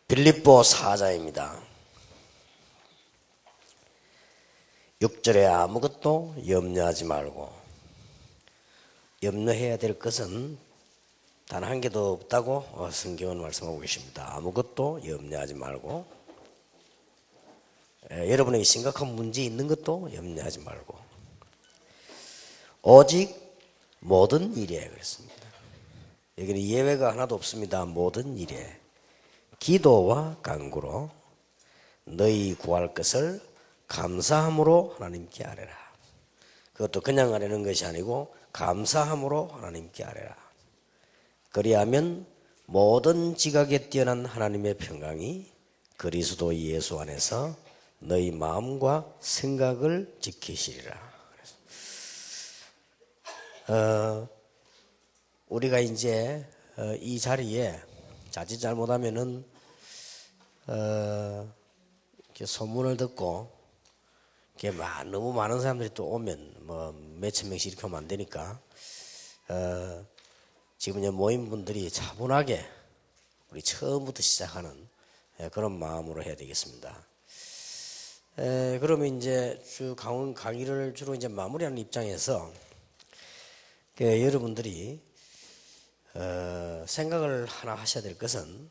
빌립보 4장입니다. 6절에 아무것도 염려하지 말고, 염려해야 될 것은 단 한 개도 없다고 성경은 말씀하고 계십니다. 아무것도 염려하지 말고, 여러분에게 심각한 문제 있는 것도 염려하지 말고, 오직 모든 일에 그랬습니다. 여기는 예외가 하나도 없습니다. 모든 일에 기도와 간구로 너희 구할 것을 감사함으로 하나님께 아뢰라. 그것도 그냥 아뢰는 것이 아니고 감사함으로 하나님께 아뢰라. 그리하면 모든 지각에 뛰어난 하나님의 평강이 그리스도 예수 안에서 너희 마음과 생각을 지키시리라. 우리가 이제 이 자리에 자칫 잘못하면은 이렇게 소문을 듣고 이렇게 너무 많은 사람들이 또 오면 뭐 몇천 명씩 이렇게 오면 안 되니까 지금 이제 모인 분들이 차분하게 우리 처음부터 시작하는 그런 마음으로 해야 되겠습니다. 그러면 이제 주 강의를 주로 이제 마무리하는 입장에서 여러분들이 생각을 하나 하셔야 될 것은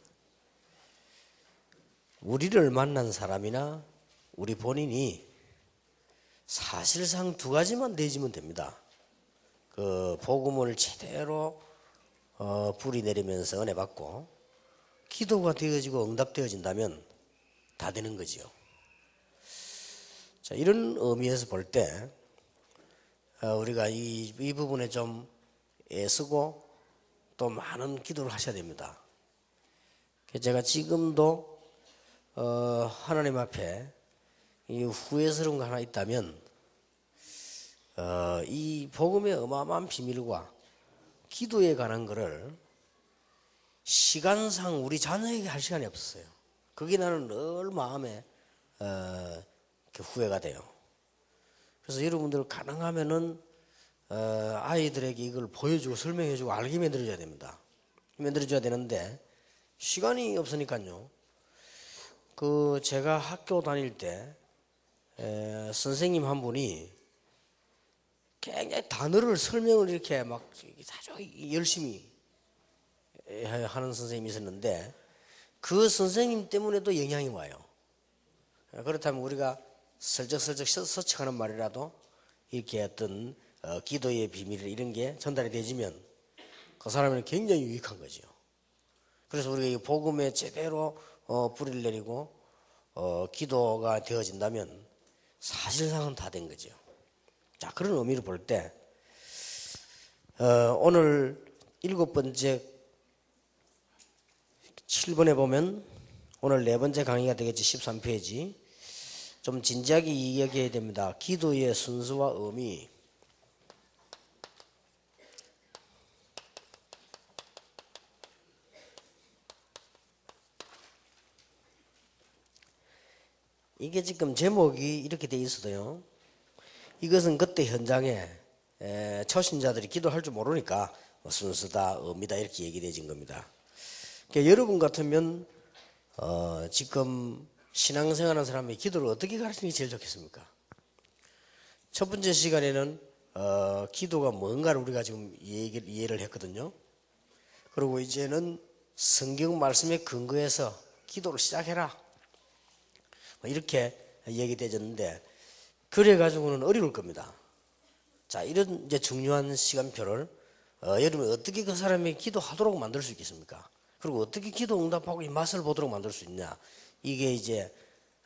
우리를 만난 사람이나 우리 본인이 사실상 두 가지만 되지면 됩니다. 그 복음을 제대로 뿌리 내리면서 은혜 받고 기도가 되어지고 응답되어진다면 다 되는 거지요. 자, 이런 의미에서 볼 때 우리가 이 부분에 좀 애쓰고 또 많은 기도를 하셔야 됩니다. 제가 지금도 하나님 앞에 이 후회스러운 거 하나 있다면 이 복음의 어마어마한 비밀과 기도에 관한 거를 시간상 우리 자녀에게 할 시간이 없었어요. 그게 나는 늘 마음에 후회가 돼요. 그래서 여러분들 가능하면은 아이들에게 이걸 보여주고 설명해주고 알게 만들어줘야 됩니다. 만들어줘야 되는데 시간이 없으니까요. 제가 학교 다닐 때 선생님 한 분이 굉장히 단어를 설명을 이렇게 막 아주 열심히 하는 선생님이 있었는데 그 선생님 때문에도 영향이 와요. 그렇다면 우리가 슬쩍슬쩍 서칭하는 말이라도 이렇게 어떤 기도의 비밀 이런 게 전달이 되지면 그 사람에는 굉장히 유익한 거죠. 그래서 우리가 이 복음에 제대로 뿌리를 내리고 기도가 되어진다면 사실상은 다 된 거죠. 자, 그런 의미를 볼 때 오늘 7번째 7번에 보면 오늘 4번째 강의가 되겠지. 13페이지 좀 진지하게 이야기해야 됩니다. 기도의 순서와 의미. 이게 지금 제목이 이렇게 돼 있어도요. 이것은 그때 현장에 초신자들이 기도할 줄 모르니까 순서다, 의미다 이렇게 얘기되어진 겁니다. 그러니까 여러분 같으면 지금 신앙생활하는 사람이 기도를 어떻게 가르치는 게 제일 좋겠습니까? 첫 번째 시간에는 기도가 뭔가를 우리가 지금 이해를 했거든요. 그리고 이제는 성경 말씀에 근거해서 기도를 시작해라. 이렇게 얘기되었는데 그래가지고는 어려울 겁니다. 자, 이런 이제 중요한 시간표를 여러분이 어떻게 그 사람이 기도하도록 만들 수 있겠습니까? 그리고 어떻게 기도 응답하고 이 맛을 보도록 만들 수 있냐? 이게 이제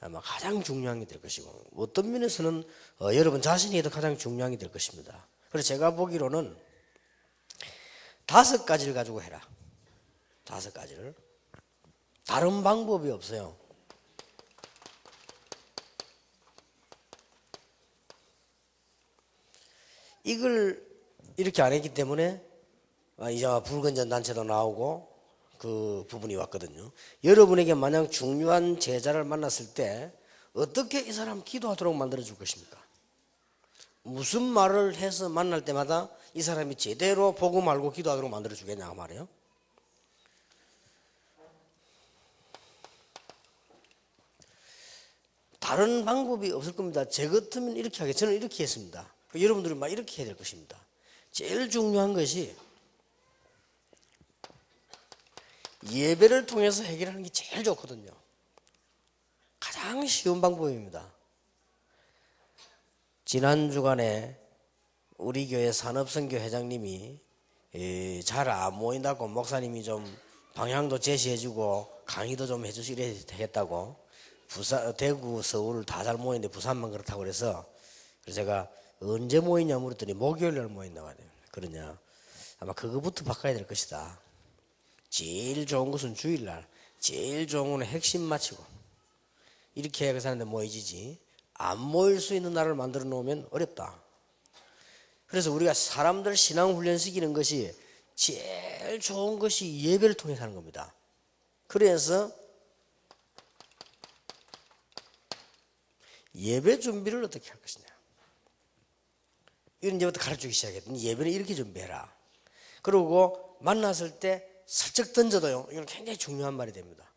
아마 가장 중요한 게 될 것이고 어떤 면에서는 여러분 자신이 더 가장 중요한 게 될 것입니다. 그래서 제가 보기로는 5가지를 가지고 해라. 5가지를. 다른 방법이 없어요. 이걸 이렇게 안 했기 때문에 이제 불건전 단체도 나오고 그 부분이 왔거든요. 여러분에게 만약 중요한 제자를 만났을 때 어떻게 이 사람 기도하도록 만들어 줄 것입니까? 무슨 말을 해서 만날 때마다 이 사람이 제대로 복음 알고 기도하도록 만들어 주겠냐 그 말이에요. 다른 방법이 없을 겁니다. 제 같으면 이렇게 하게, 저는 이렇게 했습니다. 여러분들은 막 이렇게 해야 될 것입니다. 제일 중요한 것이 예배를 통해서 해결하는 게 제일 좋거든요. 가장 쉬운 방법입니다. 지난 주간에 우리 교회 산업선교 회장님이 잘 안 모인다고 목사님이 좀 방향도 제시해주고 강의도 좀 해주시래 되겠다고 대구, 서울 다 잘 모이는데 부산만 그렇다고 그래서 제가 언제 모이냐 물었더니 목요일 날 모인다고 하네요. 그러냐? 아마 그거부터 바꿔야 될 것이다. 제일 좋은 것은 주일날, 제일 좋은 것은 핵심 마치고 이렇게 해야 그 사람들 모이지지 안 모일 수 있는 날을 만들어 놓으면 어렵다. 그래서 우리가 사람들 신앙훈련 시키는 것이 제일 좋은 것이 예배를 통해서 하는 겁니다. 그래서 예배 준비를 어떻게 할 것이냐. 이런 이제부터 가르치기 시작했더니 예배는 이렇게 준비해라. 그리고 만났을 때 살짝 던져도요. 이건 굉장히 중요한 말이 됩니다.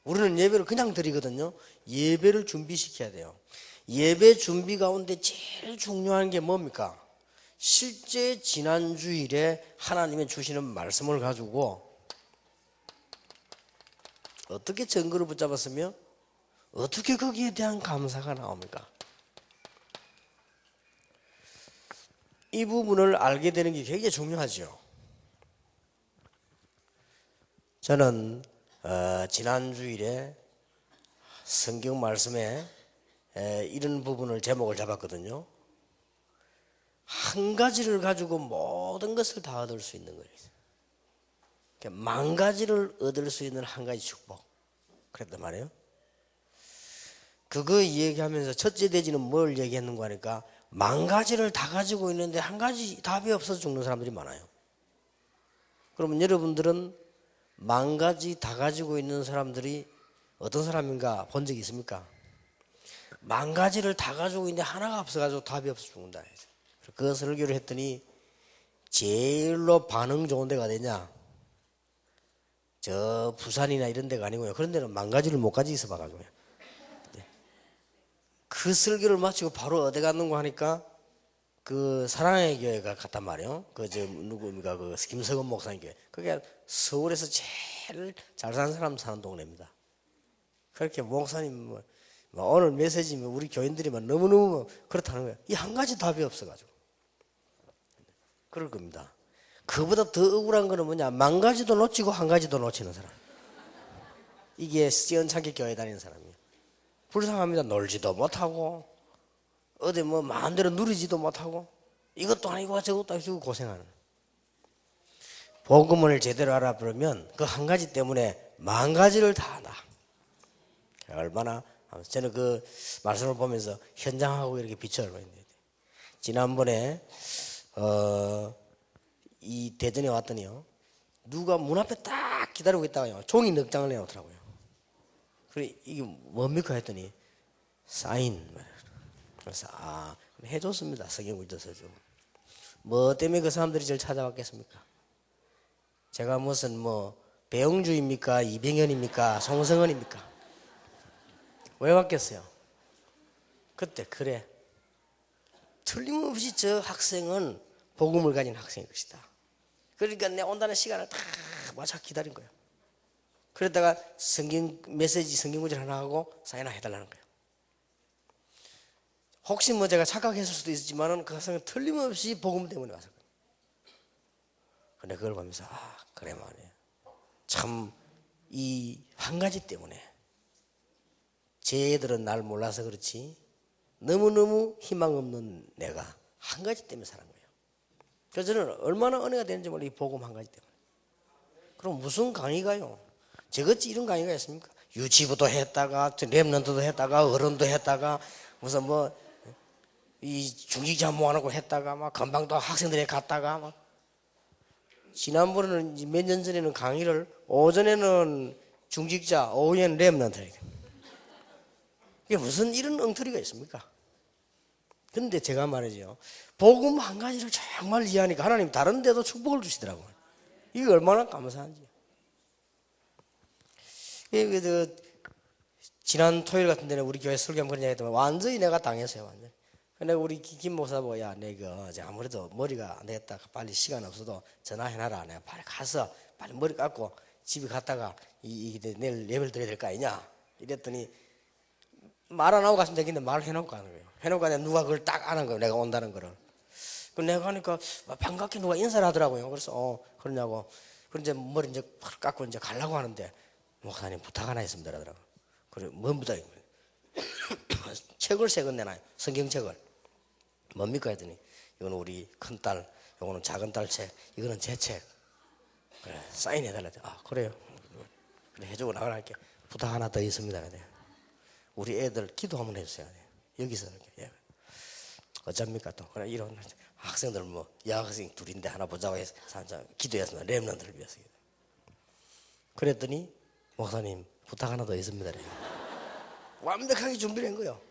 우리는 예배를 그냥 드리거든요. 예배를 준비시켜야 돼요. 예배 준비 가운데 제일 중요한 게 뭡니까? 실제 지난 주일에 하나님이 주시는 말씀을 가지고 어떻게 증거를 붙잡았으며 어떻게 거기에 대한 감사가 나옵니까? 이 부분을 알게 되는 게 굉장히 중요하죠. 저는 지난 주일에 성경 말씀에 이런 부분을 제목을 잡았거든요. 한 가지를 가지고 모든 것을 다 얻을 수 있는 거예요. 만 가지를 얻을 수 있는 한 가지 축복. 그랬단 말이에요. 그거 얘기하면서 첫째 대지는 뭘 얘기했는가 하니까 만 가지를 다 가지고 있는데 한 가지 답이 없어서 죽는 사람들이 많아요. 그러면 여러분들은 만 가지 다 가지고 있는 사람들이 어떤 사람인가 본 적이 있습니까? 만 가지를 다 가지고 있는데 하나가 없어가지고 답이 없어 죽는다. 그 설교를 했더니 제일로 반응 좋은 데가 어디냐? 저 부산이나 이런 데가 아니고요. 그런 데는 만 가지를 못 가지 있어 봐가지고요. 그 설교를 마치고 바로 어디 갔는가 하니까 그 사랑의 교회가 갔단 말이에요. 누구입니까? 그 김석원 목사님 교회. 그게 서울에서 제일 잘 사는 사람 사는 동네입니다. 그렇게 목사님 오늘 메시지면 우리 교인들이 너무너무 그렇다는 거예요. 이 한 가지 답이 없어가지고. 그럴 겁니다. 그보다 더 억울한 거는 뭐냐? 만 가지도 놓치고 한 가지도 놓치는 사람. 이게 시원찮게 교회 다니는 사람이에요. 불쌍합니다. 놀지도 못하고 어디 마음대로 누리지도 못하고 이것도 아니고 저것도 아니고 고생하는. 복음을 제대로 알아보면 그 한 가지 때문에 만 가지를 다 한다. 얼마나 저는 그 말씀을 보면서 현장하고 이렇게 빛을 보는데 지난번에 이 대전에 왔더니요. 누가 문 앞에 딱 기다리고 있다가요. 종이 넉 장을 내놓더라고요. 그래 이게 뭡니까 했더니 사인. 그래서 해줬습니다. 성경 묻어서 좀. 뭐 때문에 그 사람들이 저를 찾아왔겠습니까? 제가 무슨 배영주입니까? 이병현입니까? 송성헌입니까? 왜 왔겠어요? 그때 그래. 틀림없이 저 학생은 복음을 가진 학생일 것이다. 그러니까 내 온다는 시간을 다 맞춰 기다린 거예요. 그러다가 성경 구절 하나 하고 사인을 해달라는 거예요. 혹시 제가 착각했을 수도 있었지만은 그 학생은 틀림없이 복음 때문에 왔을 거예요. 근데 그걸 보면서 그래 말이에요. 참 이 한 가지 때문에 쟤들은 날 몰라서 그렇지 너무너무 희망 없는 내가 한 가지 때문에 사는 거예요. 그래서 저는 얼마나 은혜가 되는지 몰라 이 복음 한 가지 때문에. 그럼 무슨 강의가요? 저같이 이런 강의가 있습니까? 유치부도 했다가 랩런트도 했다가 어른도 했다가 무슨 이 중직자 모아놓고 했다가 금방 또 학생들에 갔다가 지난번에는 몇 년 전에는 강의를 오전에는 중직자 오후에는 랩런트. 이게 무슨 이런 엉터리가 있습니까? 그런데 제가 말이죠. 복음 한 가지를 정말 이해하니까 하나님 다른 데도 축복을 주시더라고요. 이게 얼마나 감사한지. 지난 토요일 같은 데는 우리 교회 설교하면 그런 얘기 했더니 완전히 내가 당했어요. 완전히. 근데 우리 김 목사 보고 야 내가 아무래도 머리가 안 되겠다. 빨리 시간 없어도 전화해놔라. 내가 빨리 가서 빨리 머리 깎고 집에 갔다가 내일 예배를 드려야 될 거 아니냐. 이랬더니 말 안 하고 갔으면 되겠는데 말을 해놓고 가는 거예요. 해놓고 내가 누가 그걸 딱 아는 거예요. 내가 온다는 거를. 그 내가 하니까 반갑게 누가 인사를 하더라고요. 그래서 그러냐고. 그럼 이제 머리 이제 확 깎고 이제 가려고 하는데 목사님 부탁 하나 있습니다. 그러더라고요. 그래 뭔 부탁인가요? 책을 세 권 내놔요. 성경책을. 뭡니까 했더니 이거는 우리 큰딸, 이거는 작은딸 책, 이거는 제 책. 그래 사인해달라. 아 그래요. 그래 해주고 나가랄게. 부탁 하나 더 있습니다. 우리 애들 기도 한번 해주세요. 여기서 이렇게. 어쩝니까 또. 그래 이런 학생들 뭐 여학생 둘인데 하나 보자고 해서 기도했습니다. 렘넌트를 위해서. 그랬더니 목사님 부탁 하나 더 있습니다. 완벽하게 준비를 한 거예요.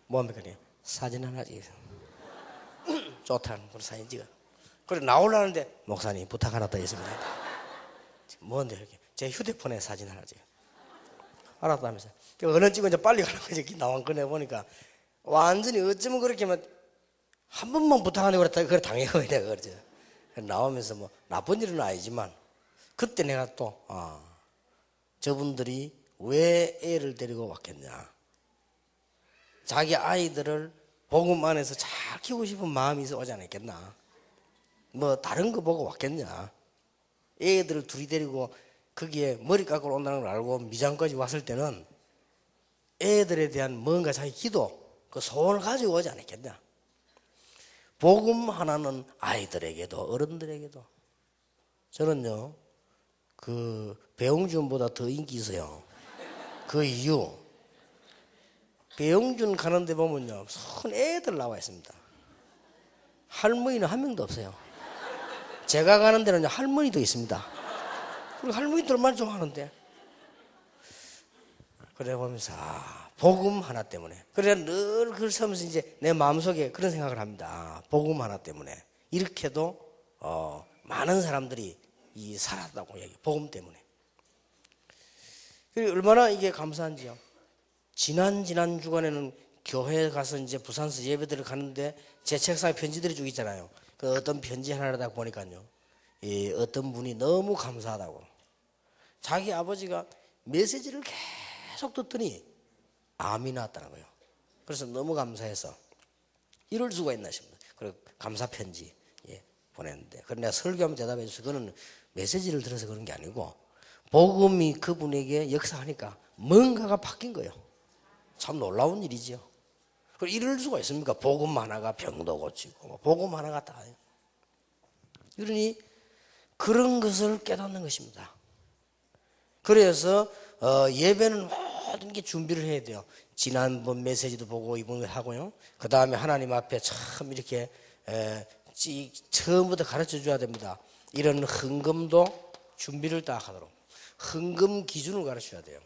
뭐 합니까? 사진 하나 찍어서 좋다는 그런 사진 찍어. 그래 나오려는데 목사님 부탁 하나 더 있습니다. 뭔데 이렇게 제 휴대폰에 사진 하나 찍어. 알았다면서. 얼른 찍어 이제 빨리 가는 거지. 나온 꺼내 보니까 완전히 어쩌면 그렇게 한 번만 부탁하려고 그랬다 그걸 당해요. 내가 그러죠. 나오면서 뭐 나쁜 일은 아니지만 그때 내가 또 저분들이 왜 애를 데리고 왔겠냐. 자기 아이들을 복음 안에서 잘 키우고 싶은 마음이 오지 않았겠나. 뭐 다른 거 보고 왔겠냐. 애들을 둘이 데리고 거기에 머리 깎으러 온다는 걸 알고 미장까지 왔을 때는 애들에 대한 뭔가 자기 기도 그 소원을 가지고 오지 않았겠냐. 복음 하나는 아이들에게도 어른들에게도. 저는요 그 배용준보다 더 인기 있어요. 그 이유 배용준 가는데 보면요 손 애들 나와 있습니다. 할머니는 한 명도 없어요. 제가 가는 데는 할머니도 있습니다. 그리고 할머니들만 좋아하는데. 그래 보면서 복음 하나 때문에. 그래 늘 그걸 쓰면서 이제 내 마음속에 그런 생각을 합니다. 복음 하나 때문에 이렇게도 많은 사람들이 살았다고 얘기. 복음 때문에. 그리고 얼마나 이게 감사한지요. 지난 주간에는 교회 가서 이제 부산서 예배들을 가는데 제 책상에 편지들이 쭉 있잖아요. 그 어떤 편지 하나를 딱 보니까요. 어떤 분이 너무 감사하다고. 자기 아버지가 메시지를 계속 듣더니 암이 나왔다는 거예요. 그래서 너무 감사해서 이럴 수가 있나 싶습니다. 그리고 감사 편지 보냈는데. 그런데 내가 설교하면 대답해 주세요. 그거는 메시지를 들어서 그런 게 아니고 복음이 그분에게 역사하니까 뭔가가 바뀐 거예요. 참 놀라운 일이지요. 그리고 이럴 수가 있습니까? 복음 하나가 병도 고치고 복음 하나가 다. 그러니 그런 것을 깨닫는 것입니다. 그래서 예배는 모든 게 준비를 해야 돼요. 지난번 메시지도 보고 이번 하고요. 그 다음에 하나님 앞에 참 이렇게 처음부터 가르쳐 줘야 됩니다. 이런 헌금도 준비를 딱 하도록. 헌금 기준을 가르쳐야 돼요.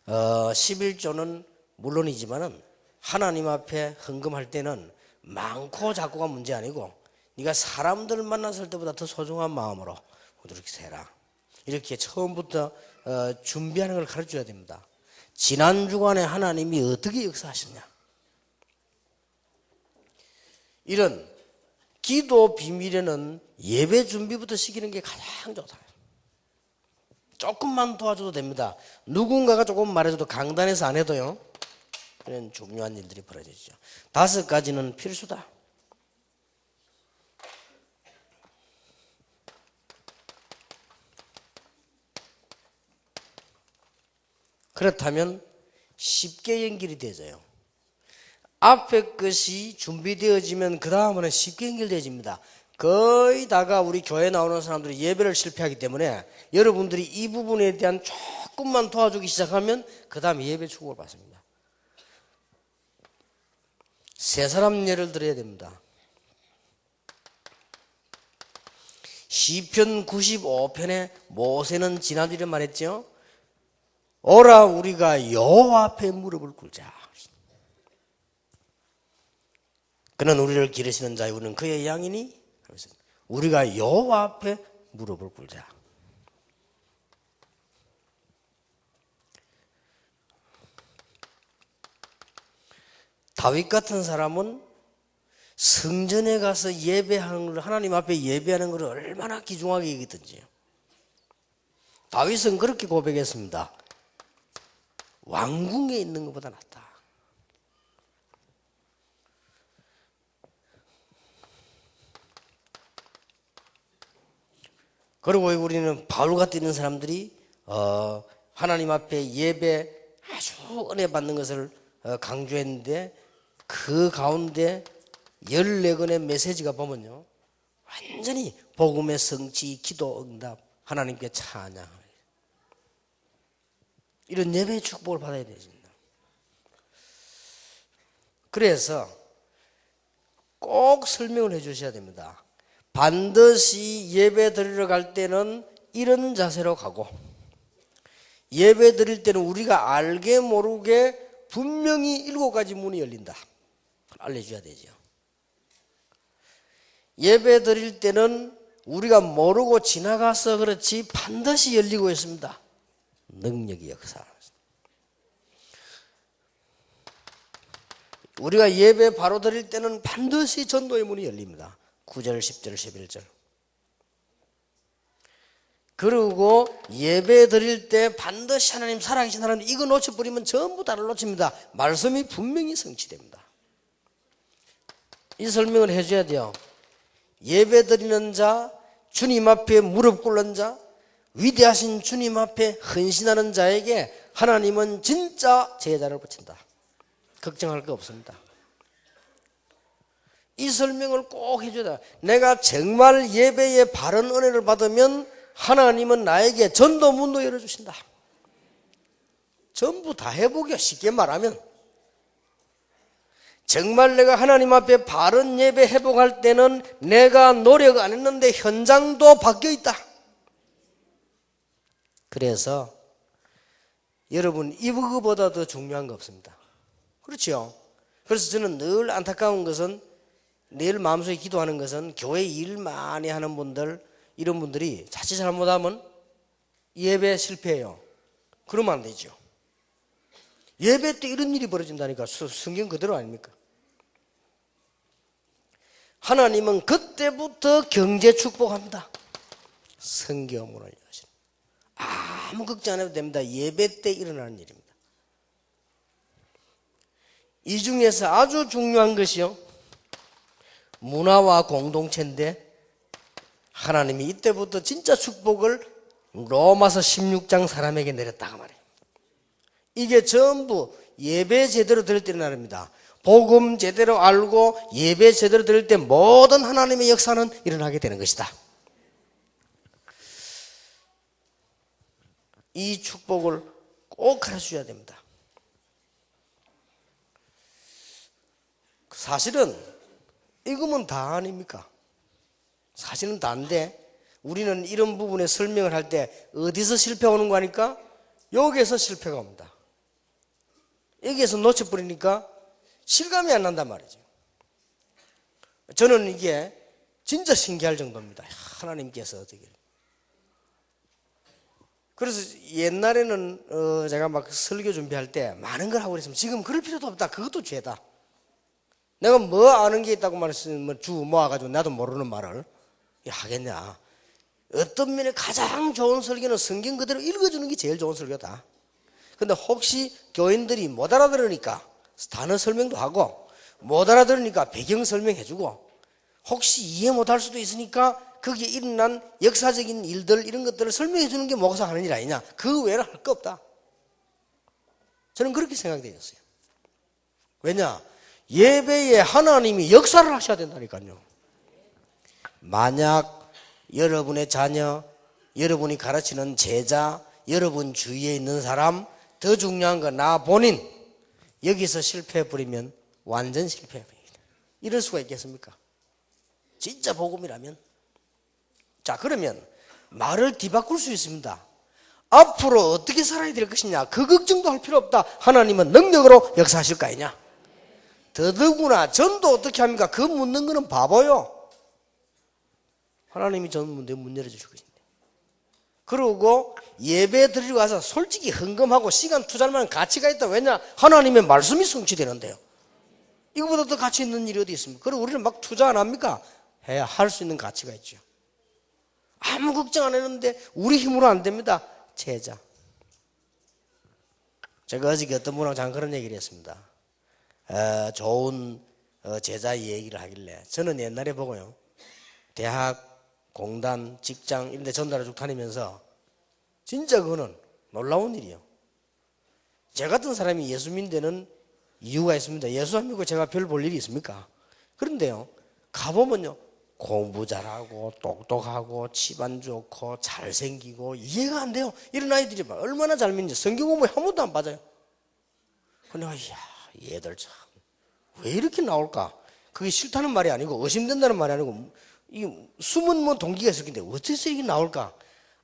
11조는 물론이지만은 하나님 앞에 헌금할 때는 많고 작고가 문제 아니고 네가 사람들을 만났을 때보다 더 소중한 마음으로 이렇게 해라. 이렇게 처음부터 준비하는 걸 가르쳐야 됩니다. 지난 주간에 하나님이 어떻게 역사하셨냐. 이런 기도 비밀에는 예배 준비부터 시키는 게 가장 좋다. 조금만 도와줘도 됩니다. 누군가가 조금 말해줘도 강단에서 안 해도요. 그런 중요한 일들이 벌어지죠. 5가지는 필수다. 그렇다면 쉽게 연결이 되져요. 앞에 것이 준비되어지면 그 다음은 쉽게 연결되어집니다. 거의 다가 우리 교회 나오는 사람들이 예배를 실패하기 때문에 여러분들이 이 부분에 대한 조금만 도와주기 시작하면 그 다음에 예배 축복을 받습니다. 세 사람 예를 들어야 됩니다. 시편 95편에 모세는 지난주에 말했죠. 오라 우리가 여호와 앞에 무릎을 꿇자. 그는 우리를 기르시는 자요 우리는 그의 양이니 우리가 여호와 앞에 무릎을 꿇자. 다윗 같은 사람은 성전에 가서 예배하는 걸, 하나님 앞에 예배하는 것을 얼마나 귀중하게 여기든지요. 다윗은 그렇게 고백했습니다. 왕궁에 있는 것보다 낫다. 그리고 우리는 바울 같은 있는 사람들이 하나님 앞에 예배 아주 은혜 받는 것을 강조했는데, 그 가운데 14권의 메시지가 보면요, 완전히 복음의 성취, 기도 응답, 하나님께 찬양, 이런 예배의 축복을 받아야 되십니다. 그래서 꼭 설명을 해 주셔야 됩니다. 반드시 예배 드리러 갈 때는 이런 자세로 가고, 예배 드릴 때는 우리가 알게 모르게 분명히 7가지 문이 열린다, 알려줘야 되죠. 예배 드릴 때는 우리가 모르고 지나가서 그렇지 반드시 열리고 있습니다. 능력이 역사하는. 우리가 예배 바로 드릴 때는 반드시 전도의 문이 열립니다. 9절, 10절, 11절. 그리고 예배 드릴 때 반드시 하나님, 살아계신 하나님, 이거 놓쳐버리면 전부 다를 놓칩니다. 말씀이 분명히 성취됩니다. 이 설명을 해줘야 돼요. 예배 드리는 자, 주님 앞에 무릎 꿇는 자, 위대하신 주님 앞에 헌신하는 자에게 하나님은 진짜 제자를 붙인다. 걱정할 거 없습니다. 이 설명을 꼭 해줘야 돼. 내가 정말 예배에 바른 은혜를 받으면 하나님은 나에게 전도 문도 열어주신다. 전부 다 해보기가, 쉽게 말하면 정말 내가 하나님 앞에 바른 예배 회복할 때는 내가 노력 안 했는데 현장도 바뀌어 있다. 그래서 여러분, 이거보다 더 중요한 거 없습니다. 그렇죠? 그래서 저는 늘 안타까운 것은, 늘 마음속에 기도하는 것은, 교회 일 많이 하는 분들, 이런 분들이 자칫 잘못하면 예배 실패해요. 그러면 안 되죠. 예배 때 이런 일이 벌어진다니까. 성경 그대로 아닙니까? 하나님은 그때부터 경제 축복합니다. 성경문을 여시는. 아무 걱정 안 해도 됩니다. 예배 때 일어나는 일입니다. 이 중에서 아주 중요한 것이요, 문화와 공동체인데, 하나님이 이때부터 진짜 축복을 로마서 16장 사람에게 내렸다고 말해요. 이게 전부 예배 제대로 드릴 때 일어납니다. 복음 제대로 알고 예배 제대로 드릴 때 모든 하나님의 역사는 일어나게 되는 것이다. 이 축복을 꼭 가르쳐줘야 됩니다. 사실은 이거면 다 아닙니까? 사실은 다인데, 우리는 이런 부분에 설명을 할 때 어디서 실패가 오는 거 하니까 여기에서 실패가 옵니다. 여기에서 놓쳐버리니까 실감이 안 난단 말이죠. 저는 이게 진짜 신기할 정도입니다. 하나님께서 어떻게. 그래서 옛날에는 제가 막 설교 준비할 때 많은 걸 하고 그랬으면, 지금 그럴 필요도 없다. 그것도 죄다. 내가 뭐 아는 게 있다고 말했으면 주 모아가지고 나도 모르는 말을 하겠냐. 어떤 면에 가장 좋은 설교는 성경 그대로 읽어주는 게 제일 좋은 설교다. 근데 혹시 교인들이 못 알아들으니까 단어 설명도 하고, 못 알아들으니까 배경 설명해주고, 혹시 이해 못할 수도 있으니까 거기에 일어난 역사적인 일들, 이런 것들을 설명해주는 게 목사 하는 일 아니냐. 그 외로 할 거 없다. 저는 그렇게 생각되었어요. 왜냐? 예배에 하나님이 역사를 하셔야 된다니까요. 만약 여러분의 자녀, 여러분이 가르치는 제자, 여러분 주위에 있는 사람, 더 중요한 건 나 본인, 여기서 실패해버리면 완전 실패해버립니다. 이럴 수가 있겠습니까? 진짜 복음이라면. 자, 그러면 말을 뒤바꿀 수 있습니다. 앞으로 어떻게 살아야 될 것이냐, 그 걱정도 할 필요 없다. 하나님은 능력으로 역사하실 거 아니냐. 더더구나 전도 어떻게 합니까? 그 묻는 거는 바보요. 하나님이 전 문 열어주실 것인데. 그리고 예배 드리러 가서 솔직히 헌금하고 시간 투자할 만한 가치가 있다. 왜냐? 하나님의 말씀이 성취되는데요. 이거보다 더 가치 있는 일이 어디 있습니까? 그리고 우리는 막 투자 안 합니까? 해야 할 수 있는 가치가 있죠. 아무 걱정 안 했는데 우리 힘으로 안 됩니다. 제자. 제가 어저께 어떤 분하고 잠깐 그런 얘기를 했습니다. 좋은 제자 얘기를 하길래 저는 옛날에 보고요. 대학, 공단, 직장 이런 데 전달을 쭉 다니면서 진짜 그거는 놀라운 일이에요. 제 같은 사람이 예수 믿는 데는 이유가 있습니다. 예수 안 믿고 제가 별 볼 일이 있습니까? 그런데요. 가보면요. 공부 잘하고 똑똑하고 집안 좋고 잘생기고 이해가 안 돼요. 이런 아이들이 얼마나 잘 믿는지 성경 공부에 한 번도 안 빠져요. 근데 이야 얘들 참 왜 이렇게 나올까? 그게 싫다는 말이 아니고 의심된다는 말이 아니고 이 숨은 뭐 동기가 있을 텐데 어째서 이게 나올까?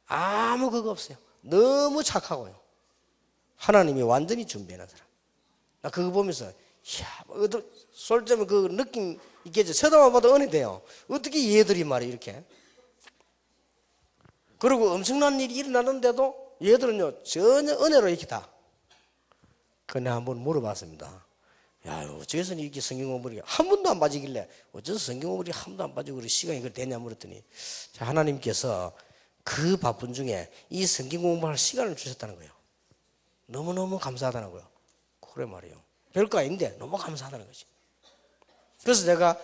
아무 그거 없어요. 너무 착하고요. 하나님이 완전히 준비해놓은 사람. 나 그거 보면서 이야 솔직히 그 느낌 있겠죠. 쳐다만 봐도 은혜돼요. 어떻게 얘들이 말이 이렇게. 그리고 엄청난 일이 일어나는데도 얘들은요 전혀 은혜로 이렇게 다. 근데 한번 물어봤습니다. 야, 어째서 이렇게 성경 공부를 한 번도 안 빠지길래 어째서 성경 공부를 한 번도 안 빠지고 그래 시간이 그래 되냐 물었더니 하나님께서 그 바쁜 중에 이 성경 공부할 시간을 주셨다는 거예요. 너무너무 감사하다는 그래 말이에요. 별거 아닌데 너무 감사하다는 거지. 그래서 내가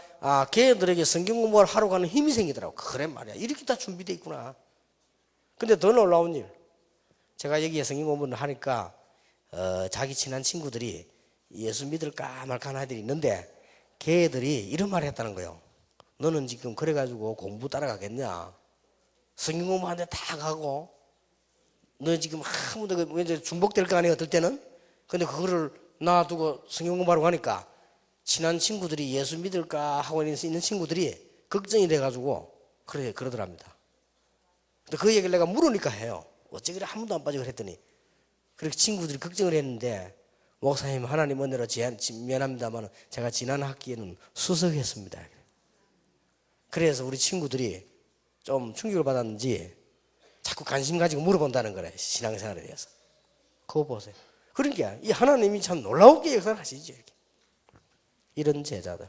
걔들에게 성경 공부를 하러 가는 힘이 생기더라고. 그래 말이야. 이렇게 다 준비되어 있구나. 근데 더 놀라운 일. 제가 여기에 성경 공부를 하니까 자기 친한 친구들이 예수 믿을까 말까 하는 아이들이 있는데 걔들이 이런 말을 했다는 거예요. 너는 지금 그래가지고 공부 따라가겠냐? 성경 공부하는데 다 가고 너 지금 아무도 왠지 중복될 거 아니에요 어떨 때는. 근데 그거를 놔두고 성경 공부하러 가니까 친한 친구들이 예수 믿을까 하고 있는 친구들이 걱정이 돼가지고 그러더랍니다. 근데 그 얘기를 내가 물으니까 해요. 어째 그래 한 번도 안 빠지고 그랬더니 그렇게 친구들이 걱정을 했는데 목사님 하나님 은혜로 미안합니다만 제가 지난 학기에는 수석했습니다. 그래서 우리 친구들이 좀 충격을 받았는지 자꾸 관심 가지고 물어본다는 거래. 신앙생활에 대해서. 그거 보세요. 그러니까 이 하나님이 참 놀라우게 역사를 하시죠. 이렇게. 이런 제자들.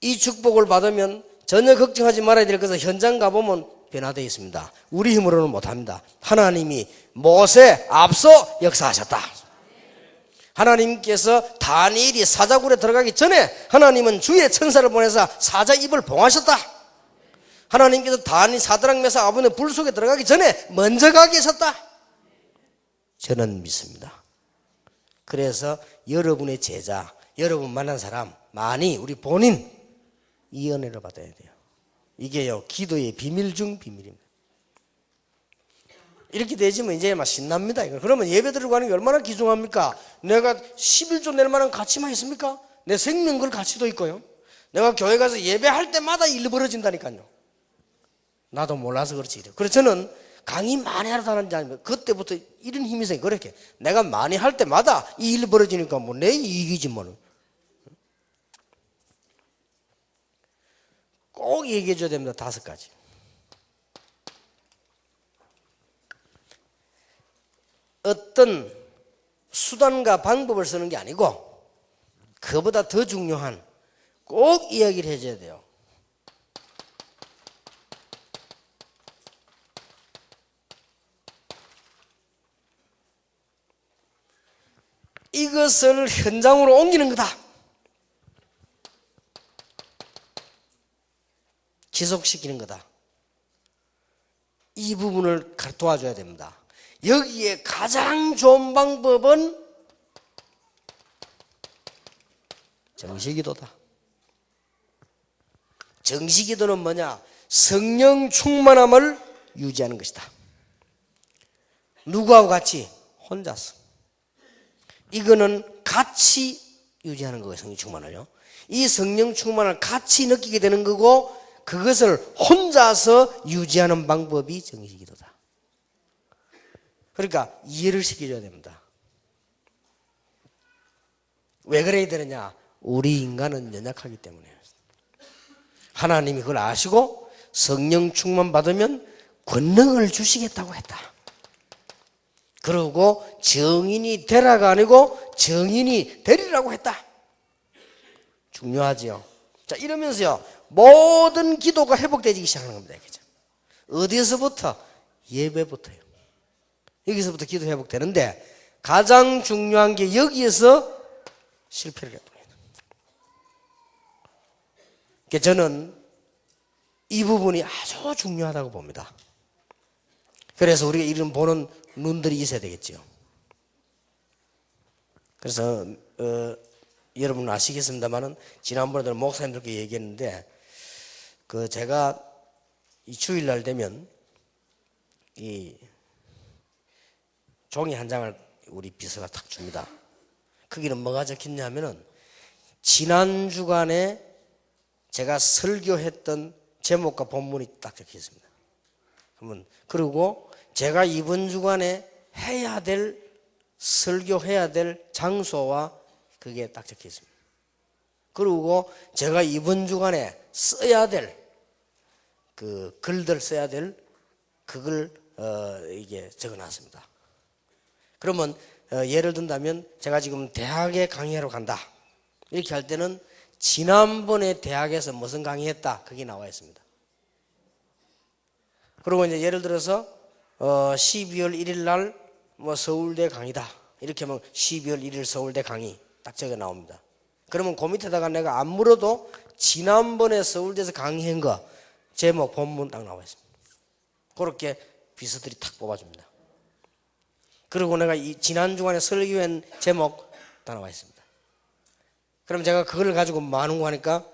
이 축복을 받으면 전혀 걱정하지 말아야 될 것은 현장 가보면 변화되어 있습니다. 우리 힘으로는 못합니다. 하나님이 모세 앞서 역사하셨다. 하나님께서 다니엘이 사자굴에 들어가기 전에 하나님은 주의 천사를 보내서 사자 입을 봉하셨다. 하나님께서 다니엘 사드락 메삭 아벤노고 불 속에 들어가기 전에 먼저 가 계셨다. 저는 믿습니다. 그래서 여러분의 제자, 여러분 만난 사람 많이 우리 본인 이 은혜를 받아야 돼요. 이게요 기도의 비밀 중 비밀입니다. 이렇게 되지면 이제 막 신납니다. 그러면 예배 드리고 하는 게 얼마나 귀중합니까? 내가 11조 낼 만한 가치만 있습니까? 내 생명 걸 가치도 있고요. 내가 교회 가서 예배할 때마다 일 벌어진다니까요. 나도 몰라서 그렇지. 그래서 저는 강의 많이 하러 다니는 자면 그때부터 이런 힘이 생겨. 그렇게 내가 많이 할 때마다 이 일 벌어지니까 뭐 내 이익이지 뭐. 꼭 얘기해 줘야 됩니다. 5가지. 어떤 수단과 방법을 쓰는 게 아니고 그보다 더 중요한 꼭 이야기를 해줘야 돼요. 이것을 현장으로 옮기는 거다. 지속시키는 거다. 이 부분을 도와줘야 됩니다. 여기에 가장 좋은 방법은 정식기도다. 정식기도는 뭐냐? 성령 충만함을 유지하는 것이다. 누구하고 같이? 혼자서. 이거는 같이 유지하는 거예요. 성령 충만을요. 이 성령 충만을 같이 느끼게 되는 거고 그것을 혼자서 유지하는 방법이 정식기도다. 그러니까 이해를 시켜줘야 됩니다. 왜 그래야 되느냐? 우리 인간은 연약하기 때문에. 하나님이 그걸 아시고 성령 충만 받으면 권능을 주시겠다고 했다. 그리고 정인이 되라가 아니고 정인이 되리라고 했다. 중요하지요. 자, 이러면서요, 모든 기도가 회복되기 시작하는 겁니다. 그죠? 어디서부터? 예배부터요. 여기서부터 기도 회복되는데 가장 중요한 게 여기에서 실패를 했습니다. 그러니까 저는 이 부분이 아주 중요하다고 봅니다. 그래서 우리가 이런 보는 눈들이 있어야 되겠죠. 그래서 여러분 아시겠습니다만은 지난번에도 목사님들께 얘기했는데 제가 이 주일날 되면 이 종이 한 장을 우리 비서가 탁 줍니다. 거기는 뭐가 적혔냐면은 지난 주간에 제가 설교했던 제목과 본문이 딱 적혀 있습니다. 그리고 제가 이번 주간에 해야 될 설교해야 될 장소와 그게 딱 적혀 있습니다. 그리고 제가 이번 주간에 써야 될 그 글들 써야 될 그걸 이게 적어놨습니다. 그러면 예를 든다면 제가 지금 대학에 강의하러 간다 이렇게 할 때는 지난번에 대학에서 무슨 강의했다 그게 나와 있습니다. 그리고 이제 예를 들어서 12월 1일 날 뭐 서울대 강의다 이렇게 하면 12월 1일 서울대 강의 딱 적어 나옵니다. 그러면 그 밑에다가 내가 안 물어도 지난번에 서울대에서 강의한 거 제목 본문 딱 나와 있습니다. 그렇게 비서들이 탁 뽑아줍니다. 그리고 내가 지난 주간에 설교한 제목 다 나와 있습니다. 그럼 제가 그걸 가지고 뭐 하는 거 하니까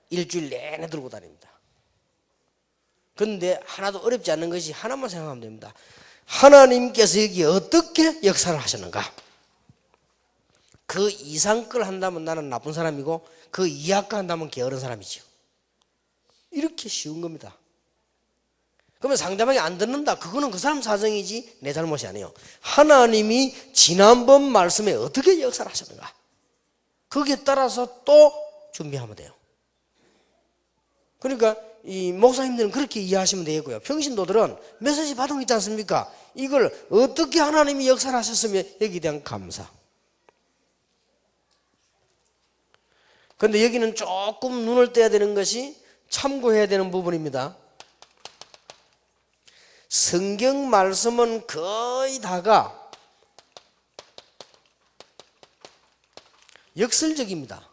일주일 내내 들고 다닙니다. 그런데 하나도 어렵지 않는 것이 하나만 생각하면 됩니다. 하나님께서 여기 어떻게 역사를 하셨는가? 그 이상 걸 한다면 나는 나쁜 사람이고 그 이하 거 한다면 게으른 사람이죠. 이렇게 쉬운 겁니다. 그러면 상대방이 안 듣는다. 그거는 그 사람 사정이지 내 잘못이 아니에요. 하나님이 지난번 말씀에 어떻게 역사를 하셨는가? 거기에 따라서 또 준비하면 돼요. 그러니까 이 목사님들은 그렇게 이해하시면 되겠고요. 평신도들은 메시지 받은 거 있지 않습니까? 이걸 어떻게 하나님이 역사를 하셨으면 여기에 대한 감사. 그런데 여기는 조금 눈을 떼야 되는 것이 참고해야 되는 부분입니다. 성경 말씀은 거의 다가 역설적입니다.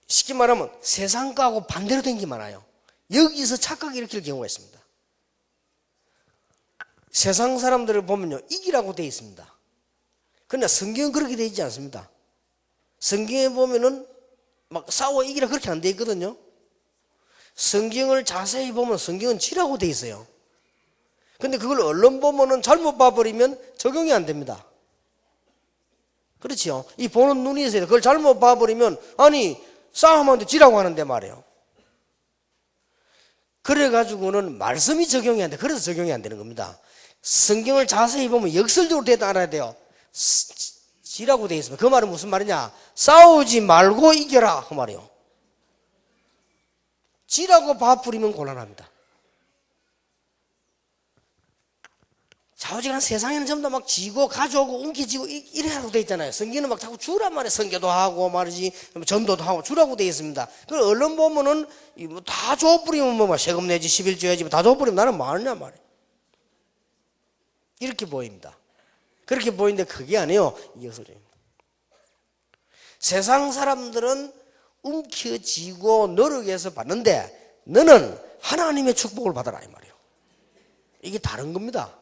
쉽게 말하면 세상 거하고 반대로 된 게 많아요. 여기서 착각을 일으킬 경우가 있습니다. 세상 사람들을 보면요, 이기라고 되어 있습니다. 그러나 성경은 그렇게 되어 있지 않습니다. 성경에 보면은 막 싸워 이기라 그렇게 안 되어 있거든요. 성경을 자세히 보면 성경은 지라고 되어 있어요. 근데 그걸 얼른 보면은 잘못 봐버리면 적용이 안 됩니다. 그렇죠? 이 보는 눈이 있어요. 그걸 잘못 봐버리면 아니 싸움하는데 지라고 하는데 말이에요. 그래가지고는 말씀이 적용이 안 돼. 그래서 적용이 안 되는 겁니다. 성경을 자세히 보면 역설적으로 되어도 알아야 돼요. 지라고 되어 있습니다. 그 말은 무슨 말이냐? 싸우지 말고 이겨라 그 말이에요. 지라고 봐버리면 곤란합니다. 좌우지간 세상에는 전부 다 막 지고 가져오고 옮기지고 이래라고 되어 있잖아요. 성경은 막 자꾸 주란 말이에요. 선교도 하고 말이지 전도도 하고 주라고 되어 있습니다. 그걸 얼른 보면은 다 줘버리면 뭐 세금 내지 11조 해야지 다 줘버리면 나는 뭐 하느냐 말이에요. 이렇게 보입니다. 그렇게 보이는데 그게 아니에요. 이것을입니다. 세상 사람들은 움켜쥐고 노력해서 받는데 너는 하나님의 축복을 받아라 이 말이에요. 이게 다른 겁니다.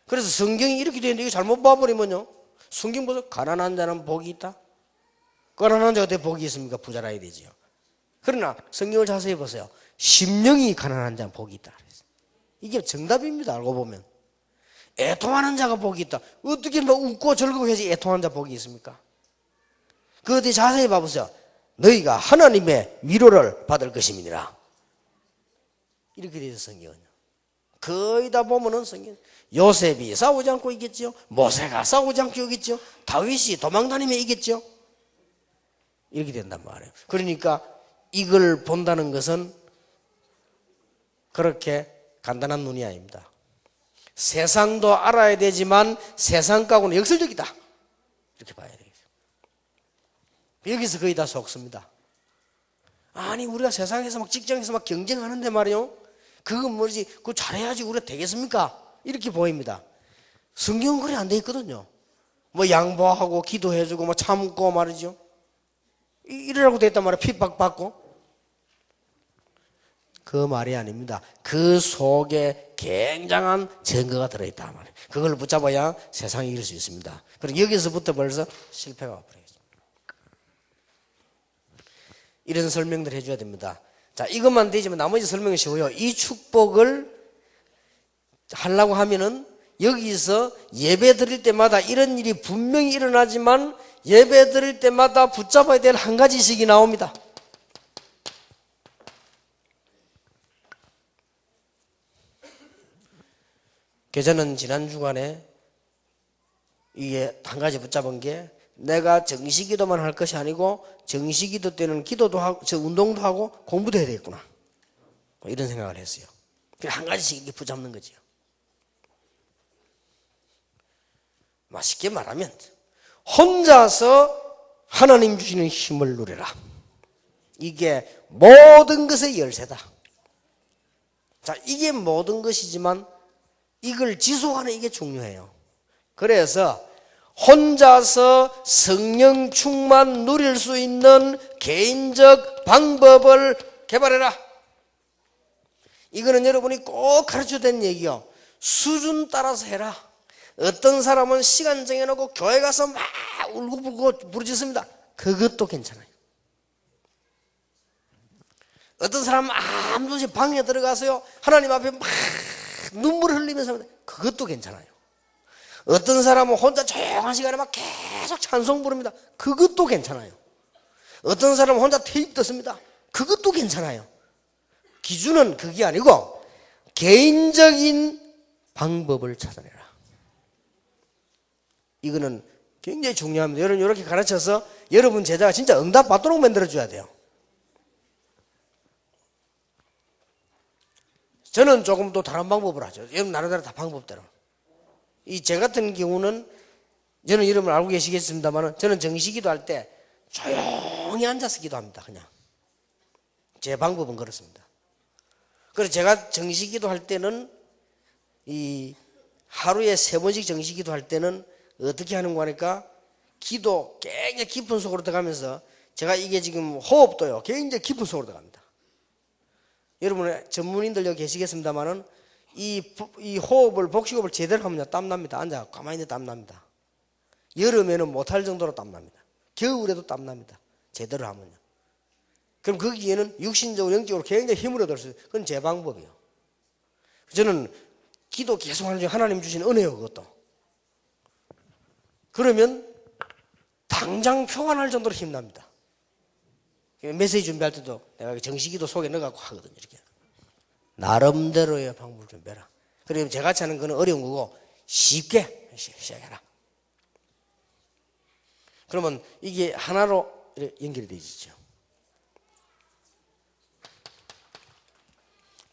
그래서 성경이 이렇게 되어 있는데 이거 잘못 봐버리면요. 성경 보세요. 가난한 자는 복이 있다. 가난한 자가 어떻게 복이 있습니까? 부자라야 되지요. 그러나 성경을 자세히 보세요. 심령이 가난한 자는 복이 있다. 이게 정답입니다. 알고 보면. 애통하는 자가 복이 있다. 어떻게 뭐 웃고 즐거워야지 애통하는 자 복이 있습니까? 그 어디 자세히 봐보세요. 너희가 하나님의 위로를 받을 것임이니라. 이렇게 되어 있어요. 성경은요. 거의 다 보면은 성경 요셉이 싸우지 않고 이겼죠. 모세가 싸우지 않고 이겼죠. 다윗이 도망다니며 이겼죠. 이렇게 된단 말이에요. 그러니까 이걸 본다는 것은 그렇게 간단한 눈이 아닙니다. 세상도 알아야 되지만 세상과는 역설적이다. 이렇게 봐야 되겠어요. 여기서 거의 다 속습니다. 아니 우리가 세상에서 막 직장에서 막 경쟁하는데 말이요. 그건 뭐지? 그거 잘해야지 우리가 되겠습니까? 이렇게 보입니다. 성경은 그래 안 돼 있거든요. 뭐 양보하고 기도해주고 뭐 참고 말이죠. 이러라고 돼 있단 말이에요. 핍박받고. 그 말이 아닙니다. 그 속에 굉장한 증거가 들어있단 말이에요. 그걸 붙잡아야 세상이 이길 수 있습니다. 그리고 여기서부터 벌써 실패가 와버리겠습니다. 이런 설명들 해줘야 됩니다. 자, 이것만 되지만 나머지 설명이 쉬워요. 이 축복을 하려고 하면은 여기서 예배 드릴 때마다 이런 일이 분명히 일어나지만 예배 드릴 때마다 붙잡아야 될 한 가지씩이 나옵니다. 저는 지난 주간에 이게 한 가지 붙잡은 게 내가 정시기도만 할 것이 아니고 정시기도 때는 기도도 하고 운동도 하고 공부도 해야 되겠구나. 이런 생각을 했어요. 한 가지씩 이렇게 붙잡는 거죠. 쉽게 말하면 혼자서 하나님 주시는 힘을 누려라. 이게 모든 것의 열쇠다. 자, 이게 모든 것이지만 이걸 지속하는 이게 중요해요. 그래서 혼자서 성령 충만 누릴 수 있는 개인적 방법을 개발해라. 이거는 여러분이 꼭 가르쳐야 되는 얘기요. 수준 따라서 해라. 어떤 사람은 시간 정해놓고 교회 가서 막 울고불고 부르짖습니다. 그것도 괜찮아요. 어떤 사람은 아무도 없이 방에 들어가서요 하나님 앞에 막 눈물을 흘리면서 합니다. 그것도 괜찮아요. 어떤 사람은 혼자 조용한 시간에 막 계속 찬송 부릅니다. 그것도 괜찮아요. 어떤 사람은 혼자 테이프 듣습니다. 그것도 괜찮아요. 기준은 그게 아니고 개인적인 방법을 찾아내라. 이거는 굉장히 중요합니다. 여러분 이렇게 가르쳐서 여러분 제자가 진짜 응답 받도록 만들어줘야 돼요. 저는 조금 또 다른 방법을 하죠. 여러분 나름대로 다 방법대로. 제 같은 경우는 저는 여러분 알고 계시겠습니다만 저는 정시기도 할 때 조용히 앉아서 기도합니다. 그냥 제 방법은 그렇습니다. 그래서 제가 정시기도 할 때는 이 하루에 3번씩 정시기도 할 때는 어떻게 하는 거 하니까 기도 굉장히 깊은 속으로 들어가면서 제가 이게 지금 호흡도요 굉장히 깊은 속으로 들어갑니다. 여러분 전문인들 여기 계시겠습니다만은 이 호흡을 복식호흡을 제대로 하면요 땀납니다. 앉아 가만히 있는데 땀납니다. 여름에는 못할 정도로 땀납니다. 겨울에도 땀납니다. 제대로 하면요. 그럼 거기에는 육신적으로 영적으로 굉장히 힘을 얻을 수 있어요. 그건 제 방법이에요. 저는 기도 계속 하는 중에 하나님 주신 은혜요 그것도. 그러면 당장 평안할 정도로 힘납니다. 메시지 준비할 때도 내가 정시기도 속에 넣어갖고 하거든요. 이렇게 나름대로의 방법을 준비해라. 그러면 제같이 하는 거는 어려운 거고 쉽게 시작해라. 그러면 이게 하나로 연결이 되지죠.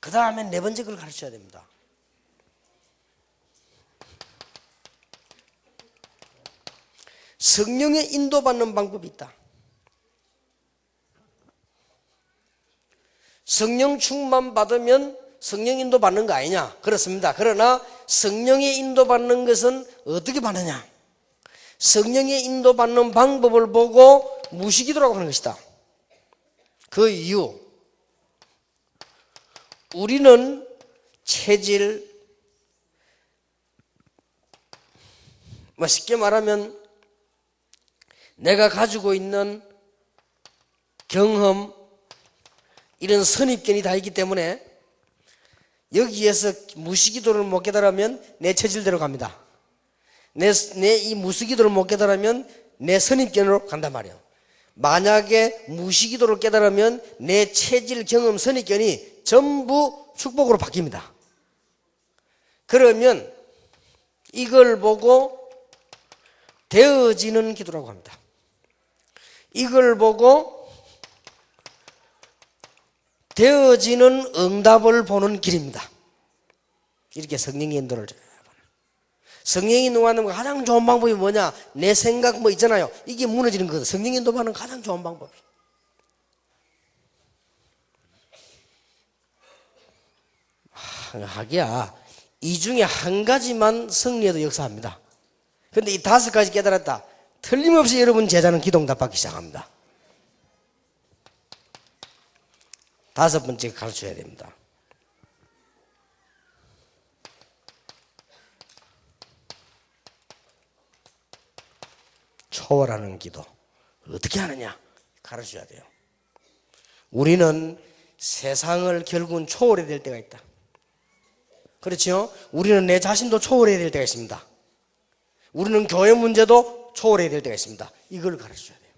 그 다음에 4번째 걸 가르쳐야 됩니다. 성령의 인도받는 방법이 있다. 성령 충만 받으면 성령 인도 받는 거 아니냐? 그렇습니다. 그러나 성령의 인도 받는 것은 어떻게 받느냐? 성령의 인도 받는 방법을 보고 무시기도라고 하는 것이다. 그 이유 우리는 체질 쉽게 말하면 내가 가지고 있는 경험 이런 선입견이 다 있기 때문에 여기에서 무시기도를 못 깨달으면 내 체질대로 갑니다. 내 이 무시기도를 못 깨달으면 내 선입견으로 간단 말이에요. 만약에 무시기도를 깨달으면 내 체질, 경험, 선입견이 전부 축복으로 바뀝니다. 그러면 이걸 보고 되어지는 기도라고 합니다. 이걸 보고 되어지는 응답을 보는 길입니다. 이렇게 성령의 인도를 성령 인도하는 가장 좋은 방법이 뭐냐? 내 생각 뭐 있잖아요. 이게 무너지는 거거든. 성령 인도하는 가장 좋은 방법이. 하기야 이 중에 한 가지만 승리해도 역사합니다. 그런데 이 5가지 깨달았다. 틀림없이 여러분 제자는 기도응답 받기 시작합니다. 5번째 가르쳐야 됩니다. 초월하는 기도. 어떻게 하느냐? 가르쳐야 돼요. 우리는 세상을 결국은 초월해야 될 때가 있다. 그렇죠? 우리는 내 자신도 초월해야 될 때가 있습니다. 우리는 교회 문제도 초월해야 될 때가 있습니다. 이걸 가르쳐줘야 돼요.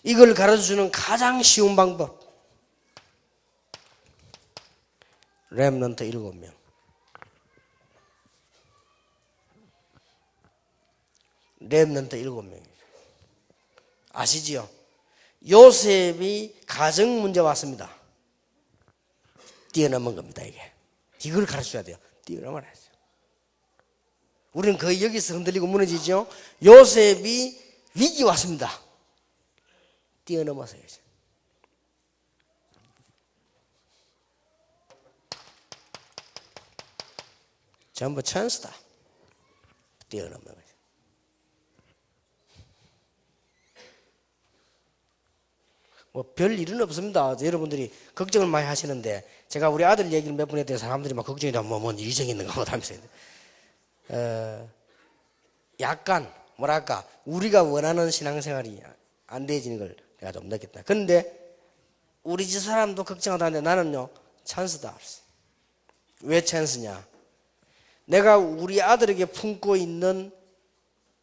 이걸 가르쳐주는 가장 쉬운 방법. 렘넌트 7명. 렘넌트 7명이죠. 아시지요? 요셉이 가정 문제 왔습니다. 뛰어넘은 겁니다, 이게. 이걸 가르쳐야 돼요. 뛰어넘어야죠. 우리는 거의 여기서 흔들리고 무너지죠? 요셉이 위기 왔습니다. 뛰어넘어서야죠. 전부 찬스다. 뛰어넘는 거죠. 뭐 별 일은 없습니다. 여러분들이 걱정을 많이 하시는데 제가 우리 아들 얘기를 몇 번 했더니 사람들이 막 걱정이 나 뭔 일이 생기는가 뭐 하면서 약간 뭐랄까 우리가 원하는 신앙생활이 안 되어지는 걸 내가 좀 느꼈다. 그런데 우리 집 사람도 걱정하다는데 나는요 찬스다. 왜 찬스냐? 내가 우리 아들에게 품고 있는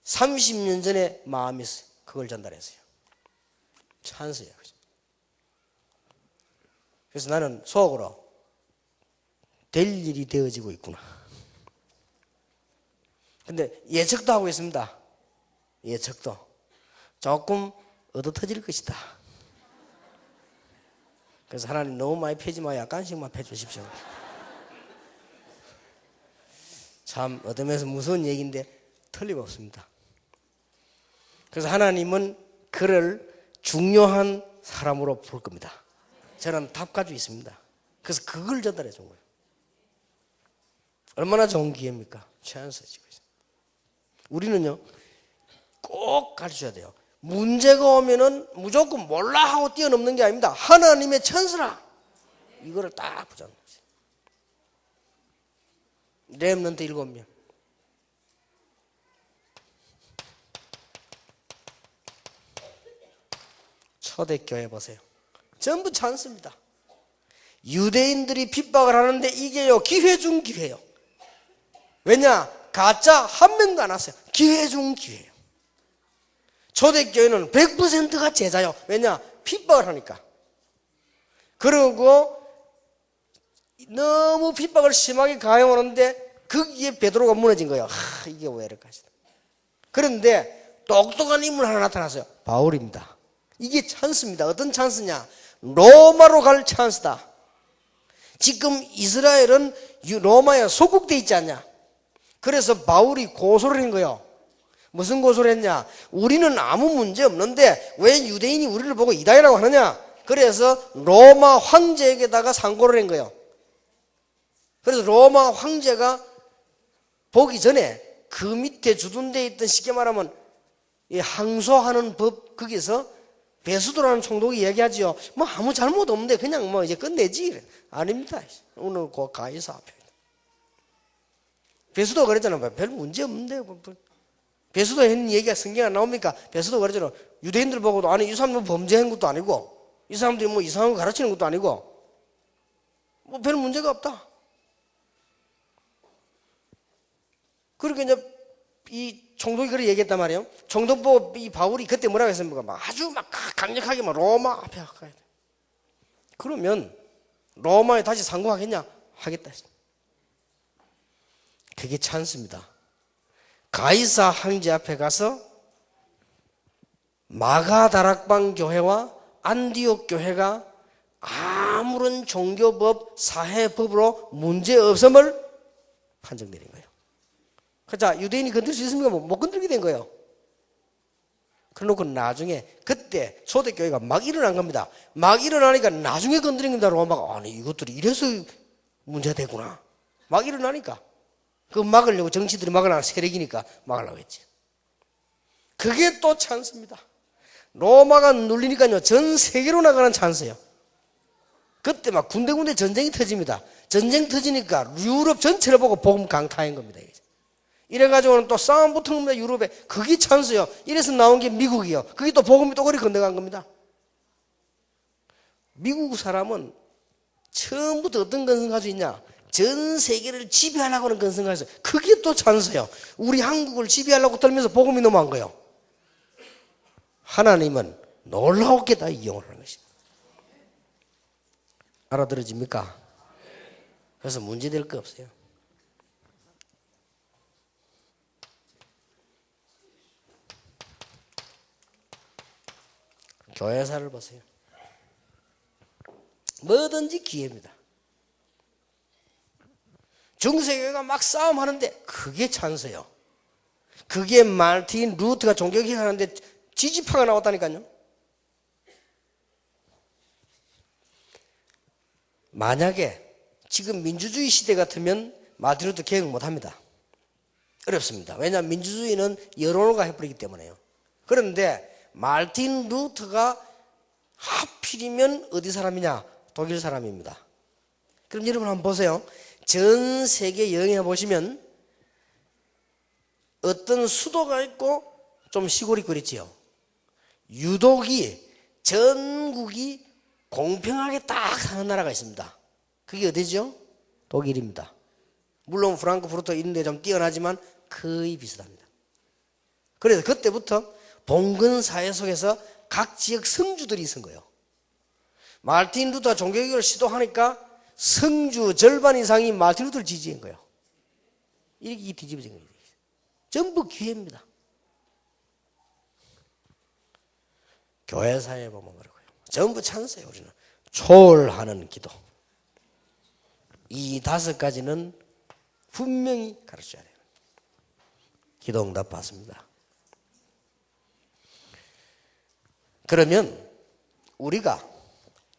30년 전의 마음이 있어요. 그걸 전달했어요. 찬스예요. 그래서 나는 속으로 될 일이 되어지고 있구나. 근데 예측도 하고 있습니다. 예측도. 조금 얻어 터질 것이다. 그래서 하나님 너무 많이 패지 마. 약간씩만 패주십시오. 참 얻으면서 무서운 얘기인데 틀림없습니다. 그래서 하나님은 그를 중요한 사람으로 볼 겁니다. 저는 답 가지고 있습니다. 그래서 그걸 전달해 준 거예요. 얼마나 좋은 기회입니까? 찬스지. 우리는요 꼭 가르쳐야 돼요. 문제가 오면은 무조건 몰라 하고 뛰어넘는 게 아닙니다. 하나님의 찬스라. 이거를 딱 붙잡는 거죠. 렘넌트 7명. 초대교회 보세요. 전부 찬스입니다. 유대인들이 핍박을 하는데 이게요 기회 중 기회예요. 왜냐? 가짜 한 명도 안 왔어요. 기회 중 기회예요. 초대교회는 100%가 제자요. 왜냐? 핍박을 하니까. 그리고 너무 핍박을 심하게 가해오는데 거기에 베드로가 무너진 거예요. 이게 왜 이럴까 싶다. 그런데 똑똑한 인물 하나 나타났어요. 바울입니다. 이게 찬스입니다. 어떤 찬스냐? 로마로 갈 찬스다. 지금 이스라엘은 로마에 소국돼 있지 않냐? 그래서 바울이 고소를 한 거예요. 무슨 고소를 했냐? 우리는 아무 문제 없는데 왜 유대인이 우리를 보고 이단이라고 하느냐? 그래서 로마 황제에게다가 상고를 한 거예요. 그래서 로마 황제가 보기 전에 그 밑에 주둔되어 있던 쉽게 말하면 항소하는 법 거기서 베수도라는 총독이 얘기하지요. 뭐 아무 잘못 없는데 그냥 뭐 이제 끝내지. 아닙니다. 오늘 그 가이사 앞에. 베수도가 그랬잖아요. 별 문제 없는데. 베수도 했는 얘기가 성경에 안 나옵니까? 베수도가 그랬잖아요. 유대인들 보고도 아니 이 사람은 범죄한 것도 아니고 이 사람들이 뭐 이상한 거 가르치는 것도 아니고 뭐 별 문제가 없다. 그렇게 이제 이 총독이 그렇게 얘기했단 말이에요. 총독 보고 이 바울이 그때 뭐라고 했습니까? 아주 막 강력하게 막 로마 앞에 가야 돼. 그러면 로마에 다시 상고하겠냐? 하겠다 했습니다. 그게 찬스입니다. 가이사 황제 앞에 가서 마가다락방 교회와 안디옥 교회가 아무런 종교법, 사회법으로 문제없음을 판정 내린 거예요. 자, 유대인이 건들 수 있습니까? 못 건들게 된 거예요. 그래놓고 나중에 그때 초대교회가 막 일어난 겁니다. 막 일어나니까 나중에 건드린 겁니다. 막 아니 이것들이 이래서 문제되구나. 막 일어나니까 그 막으려고 정치들이 막으려고 세력이니까 막으려고 했지. 그게 또 찬스입니다. 로마가 눌리니까요 전 세계로 나가는 찬스예요. 그때 막 군데군데 전쟁이 터집니다. 전쟁 터지니까 유럽 전체를 보고 복음 강타한 겁니다. 이래가지고는 또 싸움 붙은 겁니다. 유럽에. 그게 찬스요. 이래서 나온 게 미국이요. 그게 또 복음이 또 그리 건너간 겁니다. 미국 사람은 처음부터 어떤 근성 가지고 있냐? 전 세계를 지배하려고 하는 근성 가지고 있어요. 그게 또 찬스요. 우리 한국을 지배하려고 떨면서 복음이 넘어간 거예요. 하나님은 놀라웠게 다 이용을 하는 것입니다. 알아들어집니까? 그래서 문제될 거 없어요. 교회사를 보세요. 뭐든지 기회입니다. 중세교회가 막 싸움하는데 그게 찬스예요. 그게 마르틴 루터가 종교개혁 하는데 지지파가 나왔다니까요. 만약에 지금 민주주의 시대 같으면 마르틴 루터 개혁 못합니다. 어렵습니다. 왜냐하면 민주주의는 여론과 해버리기 때문에요. 그런데 마르틴 루터가 하필이면 어디 사람이냐? 독일 사람입니다. 그럼 여러분 한번 보세요. 전 세계 여행해 보시면 어떤 수도가 있고 좀 시골이 있고 그랬지요. 유독이 전국이 공평하게 딱 사는 나라가 있습니다. 그게 어디죠? 독일입니다. 물론 프랑크푸르트 이런 데 좀 뛰어나지만 거의 비슷합니다. 그래서 그때부터 봉건 사회 속에서 각 지역 성주들이 있은 거예요. 마르틴 루터가 종교개혁을 시도하니까 성주 절반 이상이 마르틴 루터를 지지한 거예요. 이렇게 뒤집어진 거예요. 전부 기회입니다. 교회사에 보면 그러고요. 전부 찬스예요. 우리는 초월하는 기도. 이 5가지는 분명히 가르쳐야 돼요. 기도 응답 받습니다. 그러면 우리가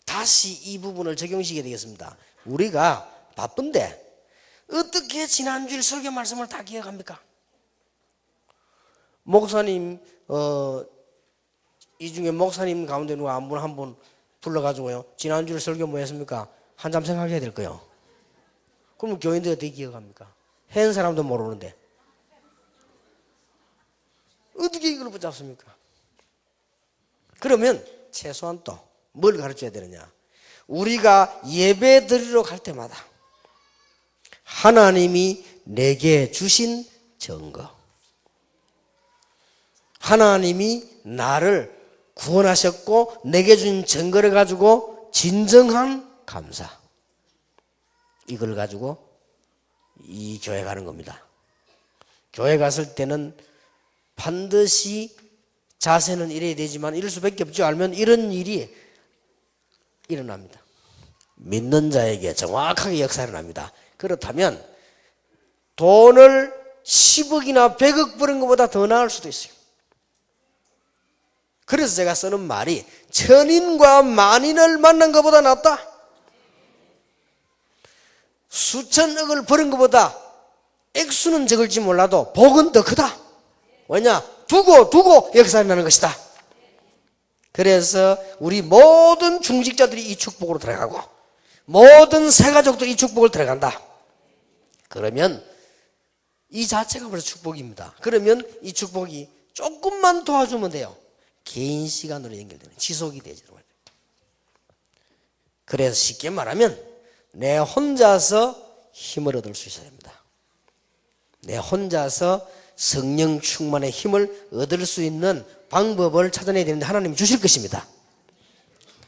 다시 이 부분을 적용시키게 되겠습니다. 우리가 바쁜데 어떻게 지난주일 설교 말씀을 다 기억합니까? 목사님 이 중에 목사님 가운데 누가 한 분 불러가지고요 지난주일 설교 뭐 했습니까? 한참 생각해야 될 거예요. 그러면 교인들 어떻게 기억합니까? 한 사람도 모르는데 어떻게 이걸 붙잡습니까? 그러면 최소한 또 뭘 가르쳐야 되느냐? 우리가 예배 드리러 갈 때마다 하나님이 내게 주신 증거, 하나님이 나를 구원하셨고 내게 준 증거를 가지고 진정한 감사, 이걸 가지고 이 교회 가는 겁니다. 교회 갔을 때는 반드시 자세는 이래야 되지만 이럴 수밖에 없죠. 알면 이런 일이 일어납니다. 믿는 자에게 정확하게 역사를 합니다. 그렇다면 돈을 10억이나 100억 버는 것보다 더 나을 수도 있어요. 그래서 제가 쓰는 말이 천인과 만인을 만난 것보다 낫다. 수천억을 버는 것보다 액수는 적을지 몰라도 복은 더 크다. 왜냐? 두고 역사를 나는 것이다. 그래서 우리 모든 중직자들이 이 축복으로 들어가고 모든 새가족들이 이 축복을 들어간다. 그러면 이 자체가 벌써 축복입니다. 그러면 이 축복이 조금만 도와주면 돼요. 개인 시간으로 연결되는 지속이 되죠. 그래서 쉽게 말하면 내 혼자서 힘을 얻을 수 있어야 됩니다. 내 혼자서 성령 충만의 힘을 얻을 수 있는 방법을 찾아내야 되는데 하나님이 주실 것입니다.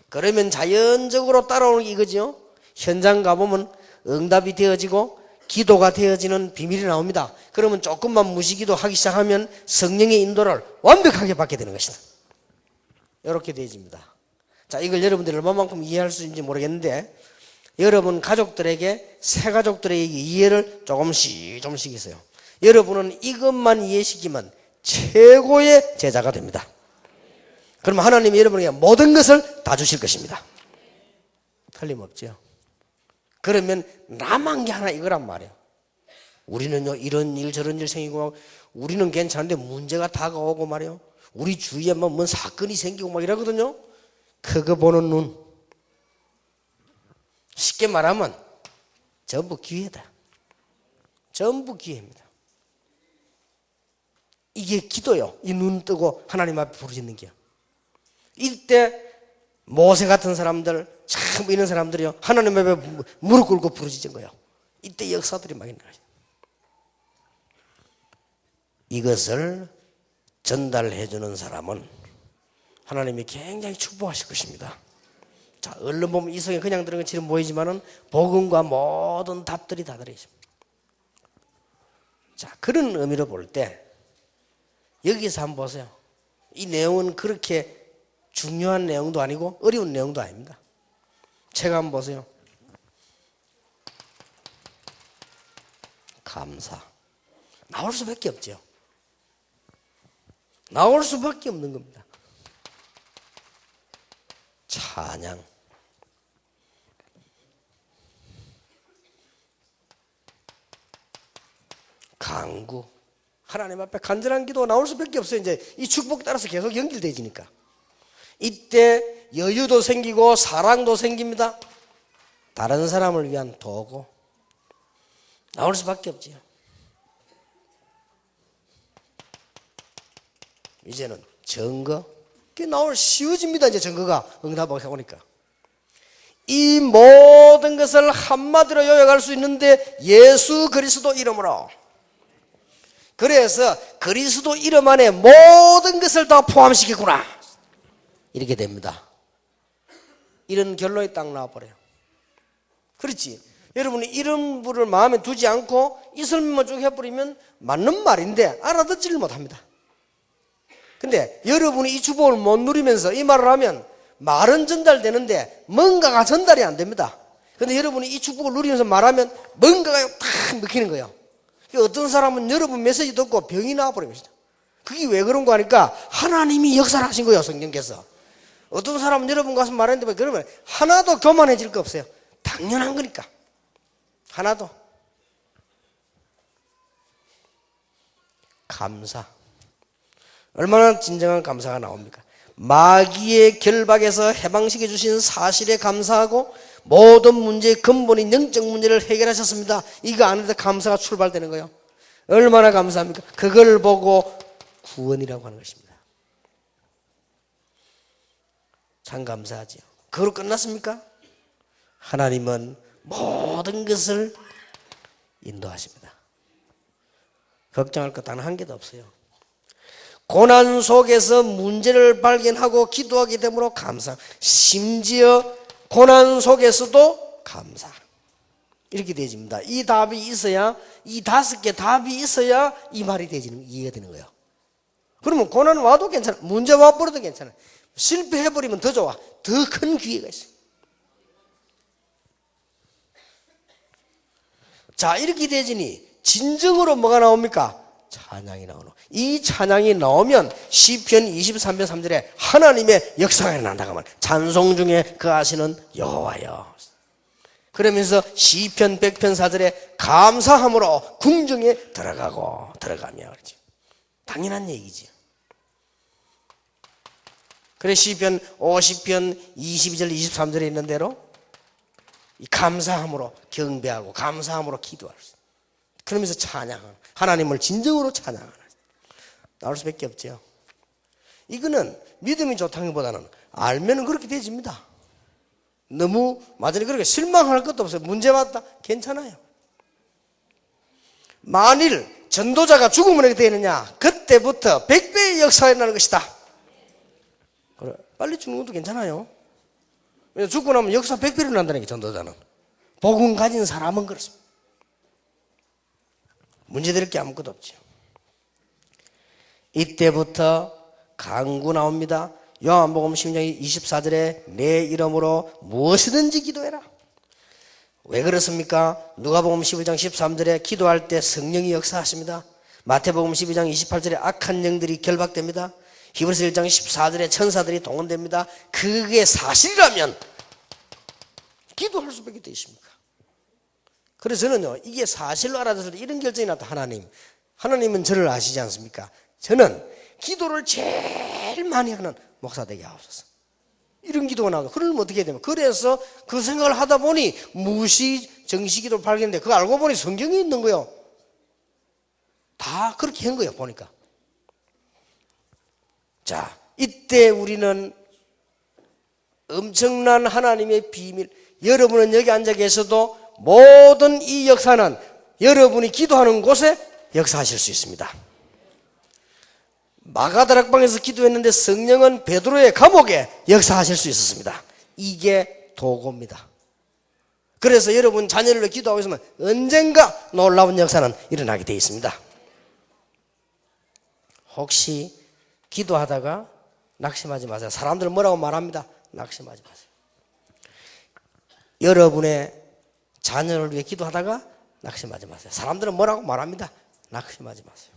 그러면 자연적으로 따라오는 게 이거죠. 현장 가보면 응답이 되어지고 기도가 되어지는 비밀이 나옵니다. 그러면 조금만 무시기도 하기 시작하면 성령의 인도를 완벽하게 받게 되는 것이다. 이렇게 되어집니다. 자, 이걸 여러분들이 얼마만큼 이해할 수 있는지 모르겠는데 여러분 가족들에게 새 가족들에게 이해를 조금씩 있어요. 여러분은 이것만 이해시키면 최고의 제자가 됩니다. 그러면 하나님이 여러분에게 모든 것을 다 주실 것입니다. 틀림없죠. 그러면 남은 게 하나 이거란 말이에요. 우리는요 이런 일 저런 일 생기고 우리는 괜찮은데 문제가 다가오고 말이에요. 우리 주위에 뭔 사건이 생기고 막 이러거든요. 그거 보는 눈. 쉽게 말하면 전부 기회다. 전부 기회입니다. 이게 기도요. 이 눈 뜨고 하나님 앞에 부르짖는 게요. 이때 모세 같은 사람들 참 이런 사람들이요 하나님 앞에 무릎 꿇고 부르짖은 거예요. 이때 역사들이 막 있는 거예요. 이것을 전달해 주는 사람은 하나님이 굉장히 축복하실 것입니다. 자, 얼른 보면 이성에 그냥 들은 것처럼 보이지만은 복음과 모든 답들이 다 들어 있습니다. 자, 그런 의미로 볼 때 여기서 한번 보세요. 이 내용은 그렇게 중요한 내용도 아니고 어려운 내용도 아닙니다. 책 한번 보세요. 감사. 나올 수밖에 없죠. 나올 수밖에 없는 겁니다. 찬양. 간구. 하나님 앞에 간절한 기도가 나올 수밖에 없어요. 이제 이 축복 따라서 계속 연결되지니까. 이때 여유도 생기고 사랑도 생깁니다. 다른 사람을 위한 도구. 나올 수밖에 없지요. 이제는 증거. 그게 나올 쉬워집니다. 이제 증거가 응답하고 오니까. 이 모든 것을 한마디로 요약할 수 있는데 예수 그리스도 이름으로. 그래서 그리스도 이름 안에 모든 것을 다 포함시켰구나. 이렇게 됩니다. 이런 결론이 딱 나와버려요. 그렇지. 여러분이 이런 분을 마음에 두지 않고 이 설명만 쭉 해버리면 맞는 말인데 알아듣지를 못합니다. 근데 여러분이 이 축복을 못 누리면서 이 말을 하면 말은 전달되는데 뭔가가 전달이 안 됩니다. 근데 여러분이 이 축복을 누리면서 말하면 뭔가가 탁 먹히는 거예요. 어떤 사람은 여러분 메시지 듣고 병이 나와버립니다. 그게 왜 그런 거 하니까 하나님이 역사를 하신 거예요. 성경께서. 어떤 사람은 여러분 가서 말했는데 그러면 하나도 교만해질 거 없어요. 당연한 거니까. 하나도. 감사. 얼마나 진정한 감사가 나옵니까? 마귀의 결박에서 해방시켜 주신 사실에 감사하고 모든 문제의 근본인 영적 문제를 해결하셨습니다. 이거 안에서 감사가 출발되는 거예요. 얼마나 감사합니까? 그걸 보고 구원이라고 하는 것입니다. 참 감사하지요. 그걸로 끝났습니까? 하나님은 모든 것을 인도하십니다. 걱정할 것 단 한 개도 없어요. 고난 속에서 문제를 발견하고 기도하게 되므로 감사. 심지어 고난 속에서도 감사. 이렇게 되집니다. 이 답이 있어야, 이 5개 답이 있어야 이 말이 되지는, 이해가 되는 거예요. 그러면 고난 와도 괜찮아. 문제 와버려도 괜찮아. 실패해버리면 더 좋아. 더 큰 기회가 있어요. 자, 이렇게 되지니 진정으로 뭐가 나옵니까? 찬양이 나오노. 이 찬양이 나오면 시편 23편 3절에 하나님의 역사가 일어난다고 하면 찬송 중에 그 하시는 여호와여. 그러면서 시편 100편 4절에 감사함으로 궁정에 들어가며 그러지. 당연한 얘기지. 그래 시편 50편 22절 23절에 있는 대로 감사함으로 경배하고 감사함으로 기도할 수. 그러면서 찬양하는, 하나님을 진정으로 찬양하는, 나올 수밖에 없죠. 이거는 믿음이 좋다기보다는 알면은 그렇게 되집니다. 너무 완전히 그렇게 실망할 것도 없어요. 문제 왔다 괜찮아요. 만일 전도자가 죽으면 어떻게 되느냐? 그때부터 100배의 역사가 일어나는 것이다. 그래, 빨리 죽는 것도 괜찮아요. 왜냐면 죽고 나면 역사 100배로 일어난다는 게 전도자는. 복음 가진 사람은 그렇습니다. 문제될 게 아무것도 없죠. 이때부터 간구 나옵니다. 요한복음 10장 24절에 내 이름으로 무엇이든지 기도해라. 왜 그렇습니까? 누가복음 11장 13절에 기도할 때 성령이 역사하십니다. 마태복음 12장 28절에 악한 영들이 결박됩니다. 히브리서 1장 14절에 천사들이 동원됩니다. 그게 사실이라면 기도할 수밖에 돼 있습니까? 그래서 저는요, 이게 사실로 알아들을 때 이런 결정이 났다. 하나님은 저를 아시지 않습니까? 저는 기도를 제일 많이 하는 목사 되게 하옵소서. 이런 기도가 나오고, 그러면 어떻게 해야 되면, 그래서 그 생각을 하다 보니 무시 정시기도를 발견했는데 그거 알고 보니 성경에 있는 거예요. 다 그렇게 한 거예요, 보니까. 자, 이때 우리는 엄청난 하나님의 비밀, 여러분은 여기 앉아 계셔도 모든 이 역사는 여러분이 기도하는 곳에 역사하실 수 있습니다. 마가다락방에서 기도했는데 성령은 베드로의 감옥에 역사하실 수 있었습니다. 이게 도구입니다. 그래서 여러분 자녀를 기도하고 있으면 언젠가 놀라운 역사는 일어나게 되어 있습니다. 혹시 기도하다가 낙심하지 마세요. 사람들 뭐라고 말합니다. 낙심하지 마세요. 여러분의 자녀를 위해 기도하다가 낙심하지 마세요. 사람들은 뭐라고 말합니다. 낙심하지 마세요.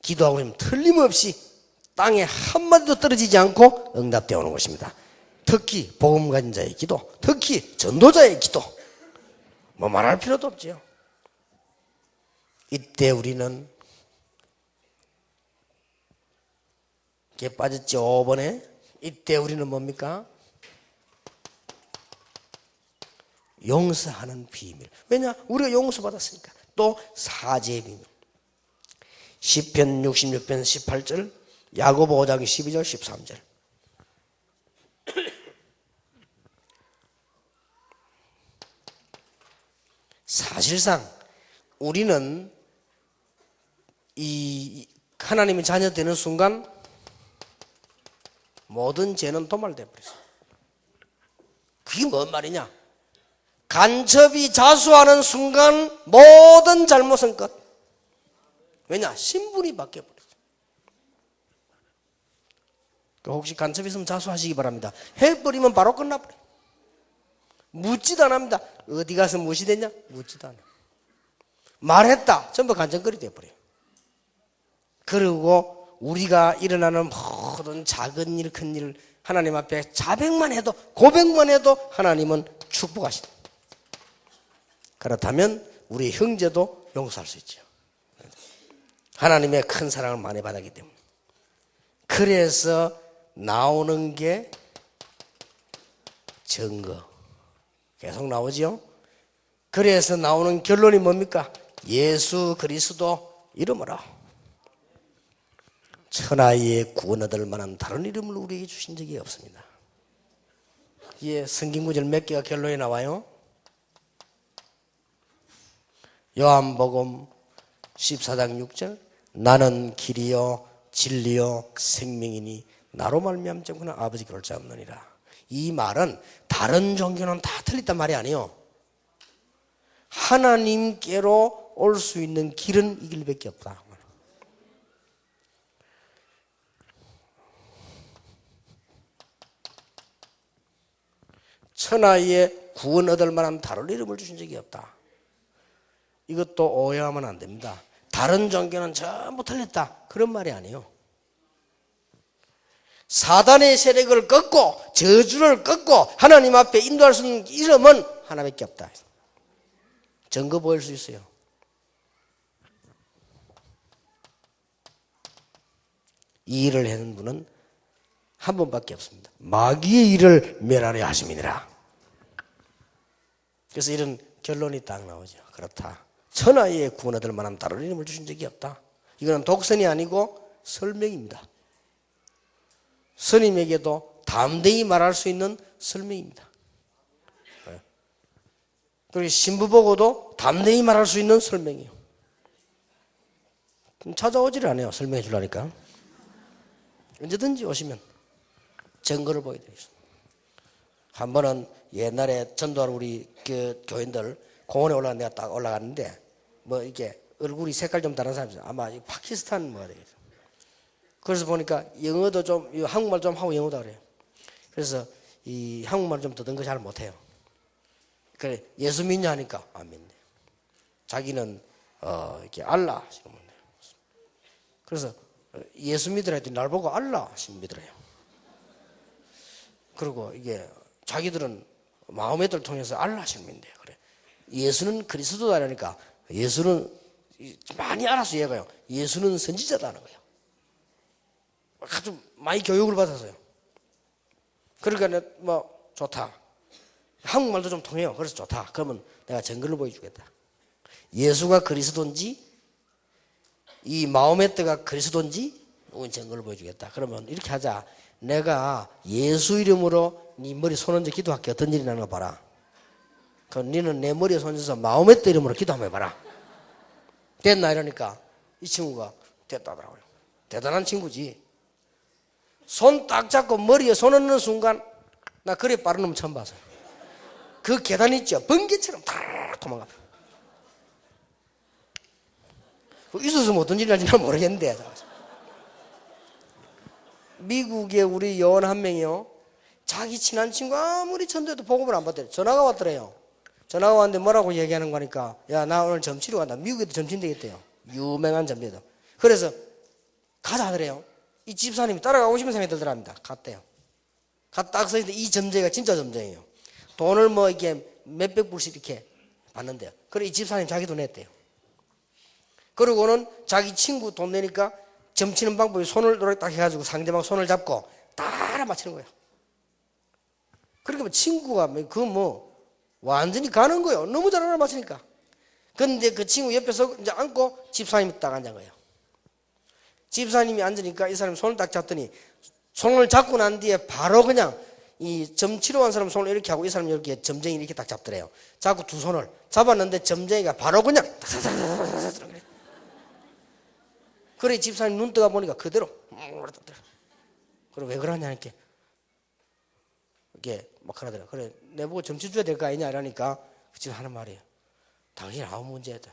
기도하고 있으면 틀림없이 땅에 한마디도 떨어지지 않고 응답되어 오는 것입니다. 특히 복음 가진 자의 기도, 특히 전도자의 기도, 뭐 말할 필요도 없죠. 이때 우리는 이게 빠졌죠. 5번에 이때 우리는 뭡니까? 용서하는 비밀. 왜냐? 우리가 용서받았으니까. 또 사죄의 비밀. 시편 66편 18절, 야고보 5장 12절 13절. 사실상 우리는 이 하나님의 자녀 되는 순간 모든 죄는 도말되어 버렸어요. 그게 뭔 말이냐? 간첩이 자수하는 순간 모든 잘못은 끝. 왜냐? 신분이 바뀌어버렸어요. 혹시 간첩이 있으면 자수하시기 바랍니다. 해버리면 바로 끝나버려요. 묻지도 안 합니다. 어디 가서 무엇이 됐냐? 묻지도 않아요. 말했다. 전부 간청거리 돼버려요. 그리고 우리가 일어나는 모든 작은 일, 큰 일, 하나님 앞에 자백만 해도, 고백만 해도 하나님은 축복하신다. 그렇다면 우리 형제도 용서할 수 있죠. 하나님의 큰 사랑을 많이 받았기 때문에. 그래서 나오는 게 증거. 계속 나오죠. 그래서 나오는 결론이 뭡니까? 예수 그리스도 이름으로 천하의 구원 얻을 만한 다른 이름을 우리에게 주신 적이 없습니다. 예, 성경 구절 몇 개가 결론이 나와요? 요한복음 14장 6절, 나는 길이요 진리요 생명이니 나로 말미암지 않고는 아버지께 올 자 없느니라. 이 말은 다른 종교는 다 틀렸단 말이 아니에요. 하나님께로 올 수 있는 길은 이 길밖에 없다. 천하에 구원 얻을 만한 다른 이름을 주신 적이 없다. 이것도 오해하면 안 됩니다. 다른 종교는 전부 틀렸다. 그런 말이 아니에요. 사단의 세력을 꺾고 저주를 꺾고 하나님 앞에 인도할 수 있는 이름은 하나밖에 없다. 증거 보일 수 있어요. 이 일을 하는 분은 한 분밖에 없습니다. 마귀의 일을 멸하려 하심이니라. 그래서 이런 결론이 딱 나오죠. 그렇다. 천하에 구원 얻을 만한 다른 이름을 주신 적이 없다. 이거는 독선이 아니고 설명입니다. 스님에게도 담대히 말할 수 있는 설명입니다. 그리고 신부 보고도 담대히 말할 수 있는 설명이에요. 그럼 찾아오지를 않아요. 설명해 주려니까. 언제든지 오시면 증거를 보여드리겠습니다. 한 번은 옛날에 전도하러 우리 그 교인들 공원에 내가 딱 올라갔는데 뭐 이렇게 얼굴이 색깔 좀 다른 사람이 있어요. 아마 파키스탄 뭐가 되겠죠. 그래서 보니까 영어도 좀, 한국말 좀 하고 영어도 그래요. 그래서 이 한국말 좀 더듬거 잘 못해요. 그래, 예수 믿냐 하니까 안 믿네. 자기는 이렇게 알라 하시는 분들. 그래서 예수 믿으라 했더니 날 보고 알라 하시면 믿으래요. 그리고 이게 자기들은 마호메트를 통해서 알라 하시는 믿는데요. 그래. 예수는 그리스도다라니까 예수는 많이 알아서 얘가요. 예수는 선지자다는 거예요. 아주 많이 교육을 받았어요. 그러니까 뭐 좋다. 한국말도 좀 통해요. 그래서 좋다. 그러면 내가 증거를 보여주겠다. 예수가 그리스도인지 이 마호메트가 그리스도인지 이건 증거를 보여주겠다. 그러면 이렇게 하자. 내가 예수 이름으로 네 머리 손 얹어 기도할게. 어떤 일이 나는 거 봐라. 그럼 너는 내 머리에 손 얹어서 마호메트 이름으로 기도 한번 해봐라. 됐나 이러니까 이 친구가 됐다더라고요. 대단한 친구지. 손 딱 잡고 머리에 손 얹는 순간 나 그래 빠른 놈 처음 봤어요. 그 계단 있죠. 번개처럼 탁 도망가. 있었으면 어떤 일이 날지 모르겠는데. 미국에 우리 요원 한 명이요. 자기 친한 친구 아무리 전도해도 복음을 안 받더래요. 전화가 왔더래요. 전화가 왔는데 뭐라고 얘기하는 거니까 야 나 오늘 점치러 간다. 미국에도 점친 되겠대요. 유명한 점치도. 그래서 가자 하더래요. 이 집사님이 따라가고 싶은 생각이 들더랍니다. 갔대요. 딱 서 있는데 이 점쟁이가 진짜 점쟁이에요. 돈을 뭐 이렇게 몇백 불씩 이렇게 받는데요. 그래 이 집사님 자기도 냈대요. 그러고는 자기 친구 돈 내니까 점치는 방법이 손을 이렇게 딱 해가지고 상대방 손을 잡고 딱 알아맞히는 거예요. 그러니까 뭐 친구가 그 완전히 가는 거예요. 너무 잘 알아맞히니까. 근데 그 친구 옆에서 이제 앉고 집사님이 딱 앉은 거예요. 집사님이 앉으니까 이 사람이 손을 딱 잡더니 손을 잡고 난 뒤에 바로 그냥 이 점치러 간 사람 손을 이렇게 하고 이 사람이 이렇게 점쟁이 이렇게 딱 잡더래요. 잡고 두 손을 잡았는데 점쟁이가 바로 그냥 그래 집사님 눈 뜨가 보니까 그대로 그래 왜 그러냐 이렇게 막 하더라. 그래 내보고 점치 줘야 될 거 아니냐 이러니까 그 집 하는 말이에요. 당신 아무 문제 없다.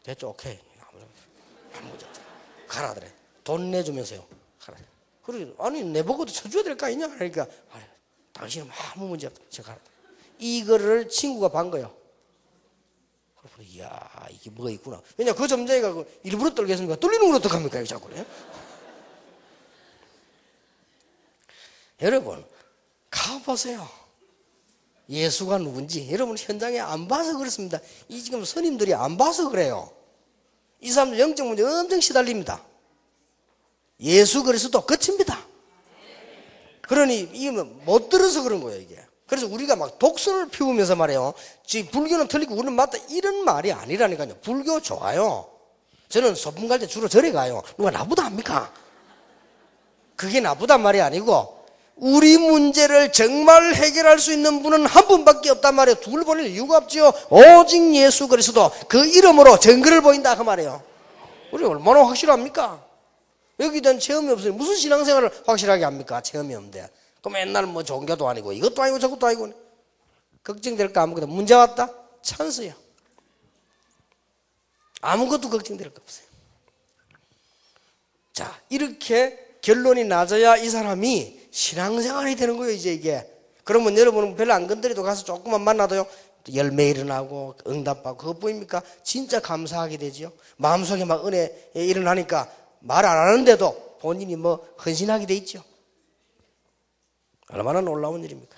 됐죠? 오케이. 아무 문제 없다. 가라 그래. 돈 내주면서요. 가라. 그래 아니 내보고도 쳐줘야 될 거 아니냐 그러니까 당신은 아무 문제 없다. 저 가라. 이거를 친구가 반 거예요. 그래 이야 이게 뭐가 있구나. 왜냐 그 점쟁이가 일부러 떨겠습니까? 떨리는 걸 어떡합니까? 이거 자꾸 그래. 여러분 가보세요. 예수가 누군지 여러분 현장에 안 봐서 그렇습니다. 이 지금 스님들이 안 봐서 그래요. 이 사람들 영적 문제 엄청 시달립니다. 예수 그리스도 끝입니다. 그러니 이게 못 들어서 그런 거예요 이게. 그래서 우리가 막 독선을 피우면서 말해요. 불교는 틀리고 우리는 맞다 이런 말이 아니라니까요. 불교 좋아요. 저는 소풍 갈 때 주로 절에 가요. 누가 나보다 합니까? 그게 나보단 말이 아니고 우리 문제를 정말 해결할 수 있는 분은 한 분밖에 없단 말이에요. 둘 보낼 이유가 없지요. 오직 예수 그리스도 그 이름으로 증거를 보인다 그 말이에요. 우리 얼마나 확실합니까? 여기 대한 체험이 없어요. 무슨 신앙생활을 확실하게 합니까? 체험이 없는데. 그럼 맨날 뭐 종교도 아니고 이것도 아니고 저것도 아니고 걱정될까 아무것도 문제 왔다? 찬스야. 아무것도 걱정될 거 없어요. 자 이렇게 결론이 낮아야 이 사람이 신앙생활이 되는 거예요 이제 이게. 그러면 여러분은 별로 안 건드려도 가서 조금만 만나도요 열매 일어나고 응답받고 그거 보입니까? 진짜 감사하게 되죠. 마음속에 막 은혜 일어나니까 말 안 하는데도 본인이 뭐 헌신하게 돼 있죠. 얼마나 놀라운 일입니까?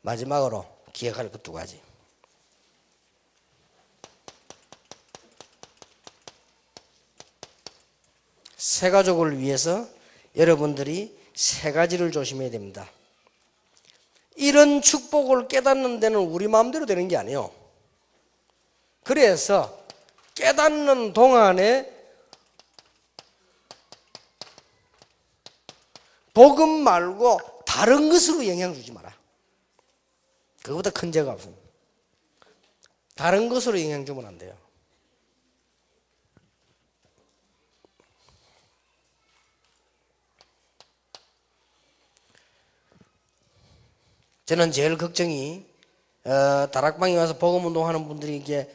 마지막으로 기억할 것 두 가지. 새 가족을 위해서 여러분들이 세 가지를 조심해야 됩니다. 이런 축복을 깨닫는 데는 우리 마음대로 되는 게 아니에요. 그래서 깨닫는 동안에 복음 말고 다른 것으로 영향 주지 마라. 그거보다 큰 죄가 없습니다. 다른 것으로 영향 주면 안 돼요. 저는 제일 걱정이 다락방에 와서 복음 운동하는 분들이 이게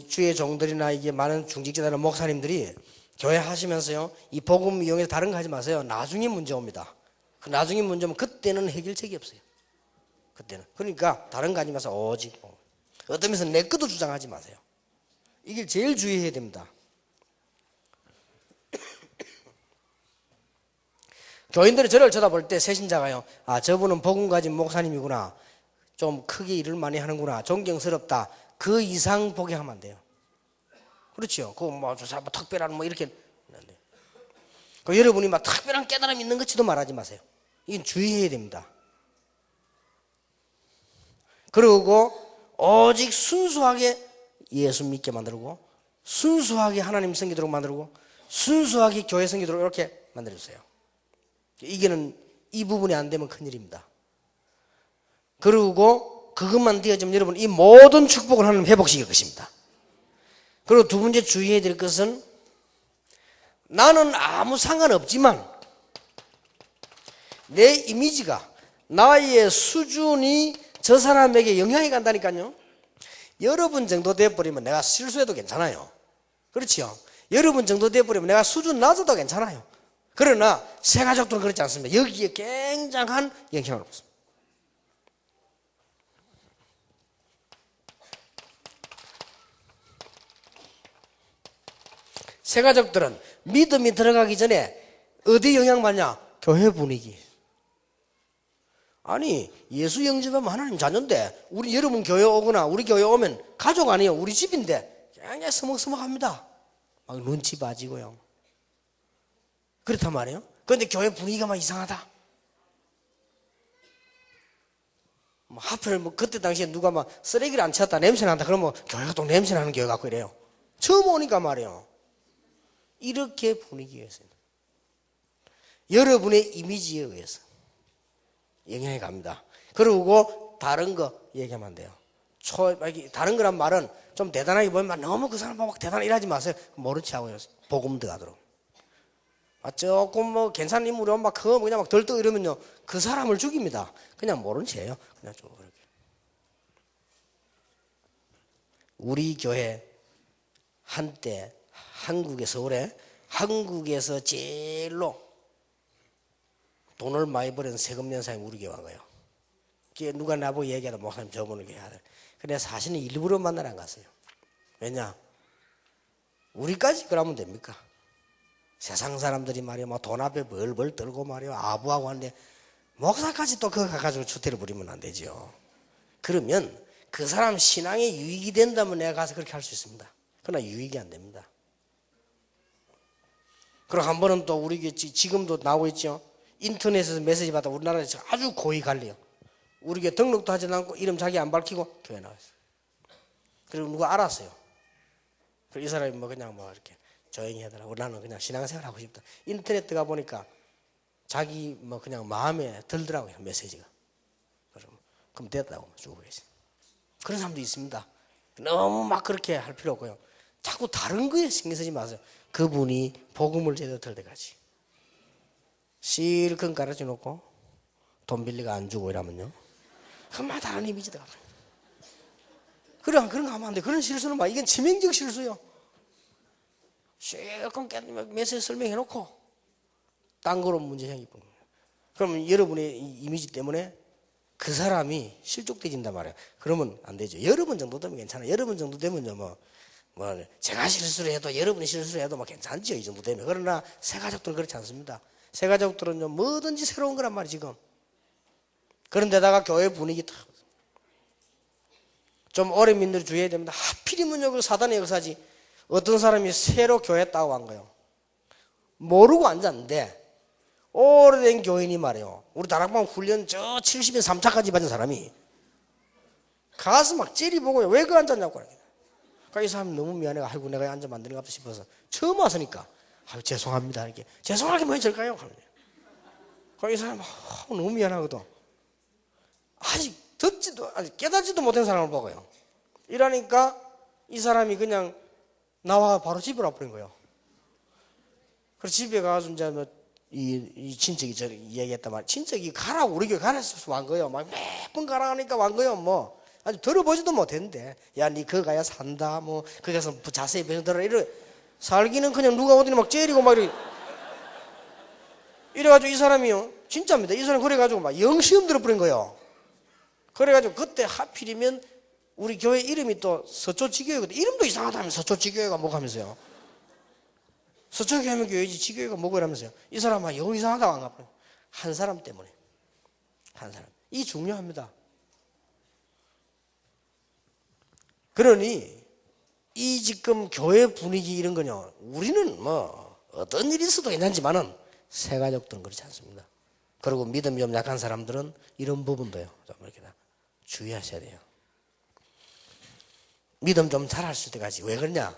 주의 종들이나 이게 많은 중직자나 목사님들이 교회 하시면서요, 이 복음 이용해서 다른 거 하지 마세요. 나중에 문제 옵니다. 그 나중에 문제 오면 그때는 해결책이 없어요. 그때는. 그러니까 다른 거 하지 마세요. 오직 어떤 면에서 내 것도 주장하지 마세요. 이게 제일 주의해야 됩니다. 교인들이 저를 쳐다볼 때 새신자가요, 아, 저분은 복음 가진 목사님이구나, 좀 크게 일을 많이 하는구나, 존경스럽다, 그 이상 보게 하면 안 돼요. 그렇죠. 그 뭐 저 사람 특별한 뭐 이렇게 안 돼요. 그 여러분이 막 특별한 깨달음이 있는 것지도 말하지 마세요. 이건 주의해야 됩니다. 그리고 오직 순수하게 예수 믿게 만들고, 순수하게 하나님 섬기도록 만들고, 순수하게 교회 섬기도록 이렇게 만들어주세요. 이게는 이 부분이 안 되면 큰일입니다. 그리고 그것만 되어지면 여러분 이 모든 축복을 하나님 회복시킬 것입니다. 그리고 두 번째 주의해야 될 것은, 나는 아무 상관없지만 내 이미지가, 나의 수준이 저 사람에게 영향이 간다니까요. 여러분 정도 돼버리면 내가 실수해도 괜찮아요. 그렇죠? 여러분 정도 돼버리면 내가 수준 낮아도 괜찮아요. 그러나 새 가족들은 그렇지 않습니다. 여기에 굉장한 영향을 받습니다. 새 가족들은 믿음이 들어가기 전에 어디 영향받냐? 교회 분위기. 아니, 예수 영접하면 하나님 자녀인데, 우리 여러분 교회 오거나 우리 교회 오면 가족 아니에요. 우리 집인데 굉장히 서먹서먹합니다. 막 눈치 빠지고요. 그렇단 말이에요. 그런데 교회 분위기가 막 이상하다. 뭐 하필 뭐 그때 당시에 누가 막 쓰레기를 안 치웠다, 냄새 난다 그러면 교회가 또 냄새 나는 교회 같고 이래요. 처음 오니까 말이에요. 이렇게 분위기에 있어요. 여러분의 이미지에 의해서 영향이 갑니다. 그리고 다른 거 얘기하면 안 돼요. 다른 거란 말은 좀 대단하게 보면 너무 그 사람 보고 대단하게 일하지 마세요. 모른 체 하고요. 복음 들어가도록. 조금 뭐 괜찮은 인물이 오면 막 그거 그냥 막 덜떡 이러면요, 그 사람을 죽입니다. 그냥 모른 체예요. 그냥 좀 그렇게. 우리 교회 한때 한국의 서울에, 한국에서 제일로 돈을 많이 버는 세금 낸 사람이 우리 교회 간 거예요. 누가 나보고 얘기하다 목사님 저분을 교회 하래. 근데 사실은 일부러 만나러 안 갔어요. 왜냐? 우리까지 그러면 됩니까? 세상 사람들이 말이야 뭐 돈 앞에 벌벌 떨고 말이야 아부하고 하는데 목사까지 또 그거 가가지고 추태를 부리면 안 되죠. 그러면 그 사람 신앙에 유익이 된다면 내가 가서 그렇게 할 수 있습니다. 그러나 유익이 안 됩니다. 그리고 한 번은 또 우리 지금도 나오고 있죠. 인터넷에서 메시지 받아 우리나라에서 아주 고이 갈려요. 우리 교회 등록도 하지 않고 이름 자기 안 밝히고 교회 나왔어요. 그리고 누가 알았어요. 그리고 이 사람이 뭐 그냥 뭐 이렇게 조용히 하더라고. 나는 그냥 신앙생활 하고 싶다. 인터넷 들어가 보니까 자기 뭐 그냥 마음에 들더라고요. 메시지가. 그럼 됐다고 주고 계세요. 그런 사람도 있습니다. 너무 막 그렇게 할 필요 없고요. 자꾸 다른 거에 신경 쓰지 마세요. 그분이 복음을 제대로 들을 때까지. 실컷 가르쳐 놓고 돈 빌리가 안 주고 이러면요. 그만 다른 이미지다. 그런 거 하면 안 돼. 그런 실수는 막 이건 치명적 실수요. 실컷 메시지 설명해 놓고 딴 거로 문제 생기는 거예요. 그러면 여러분의 이미지 때문에 그 사람이 실족되진단 말이에요. 그러면 안 되죠. 여러 번 정도 되면 괜찮아요. 여러 번 정도 되면요, 뭐 제가 실수를 해도 여러분이 실수를 해도 뭐 괜찮죠. 이 정도 되면. 그러나 새 가족들은 그렇지 않습니다. 새 가족들은요, 뭐든지 새로운 거란 말이에요, 지금. 그런데다가 교회 분위기 탁. 좀 오래 믿는 주의해야 됩니다. 하필이면요, 그 사단의 역사지. 어떤 사람이 새로 교회 따고 간 거예요. 모르고 앉았는데, 오래된 교인이 말이에요. 우리 다락방 훈련 저 70인 3차까지 받은 사람이 가서 막 째리보고요. 왜 그 앉았냐고. 그러니까 이 사람이 너무 미안해가 아이고 내가 앉아 만드는 것 같다 싶어서 처음 왔으니까 아유 죄송합니다 이렇게 죄송하게 뭐 해줄까요? 그러니까 이 사람이 너무 미안하거든. 아직 깨닫지도 못한 사람을 보고요. 이러니까 이 사람이 그냥 나와 바로 집으로 와버린 거예요. 그래서 집에 가서 이제 뭐 이 친척이 저 얘기했단 말이에요. 친척이 가라고 우리 교회 가라서 왔 거예요. 막 몇 번 가라니까 왔 거예요. 뭐 아주 들어보지도 못했는데 야 니 그거 가야 산다 뭐 거기 가서 자세히 배워들어 이래 살기는 그냥 누가 어디나 막 째리고 막 이래가지고 이 사람이요. 진짜입니다. 이 사람 그래가지고 막 영시험 들어버린 거예요. 그래가지고 그때 하필이면 우리 교회 이름이 또 서초지교회거든. 이름도 이상하다면 서초지교회가 뭐고 하면서요. 서초교회면 교회지 지교회가 뭐고 이러면서요. 이 사람 막 영 이상하다고 안 가버려요. 한 사람 때문에. 한 사람. 이 중요합니다. 그러니 이 지금 교회 분위기 이런 거요. 우리는 뭐 어떤 일이 있어도 괜찮지만은 새가족들은 그렇지 않습니다. 그리고 믿음이 좀 약한 사람들은 이런 부분도요. 좀 이렇게 주의하셔야 돼요. 믿음 좀 잘하실 때까지. 왜 그러냐?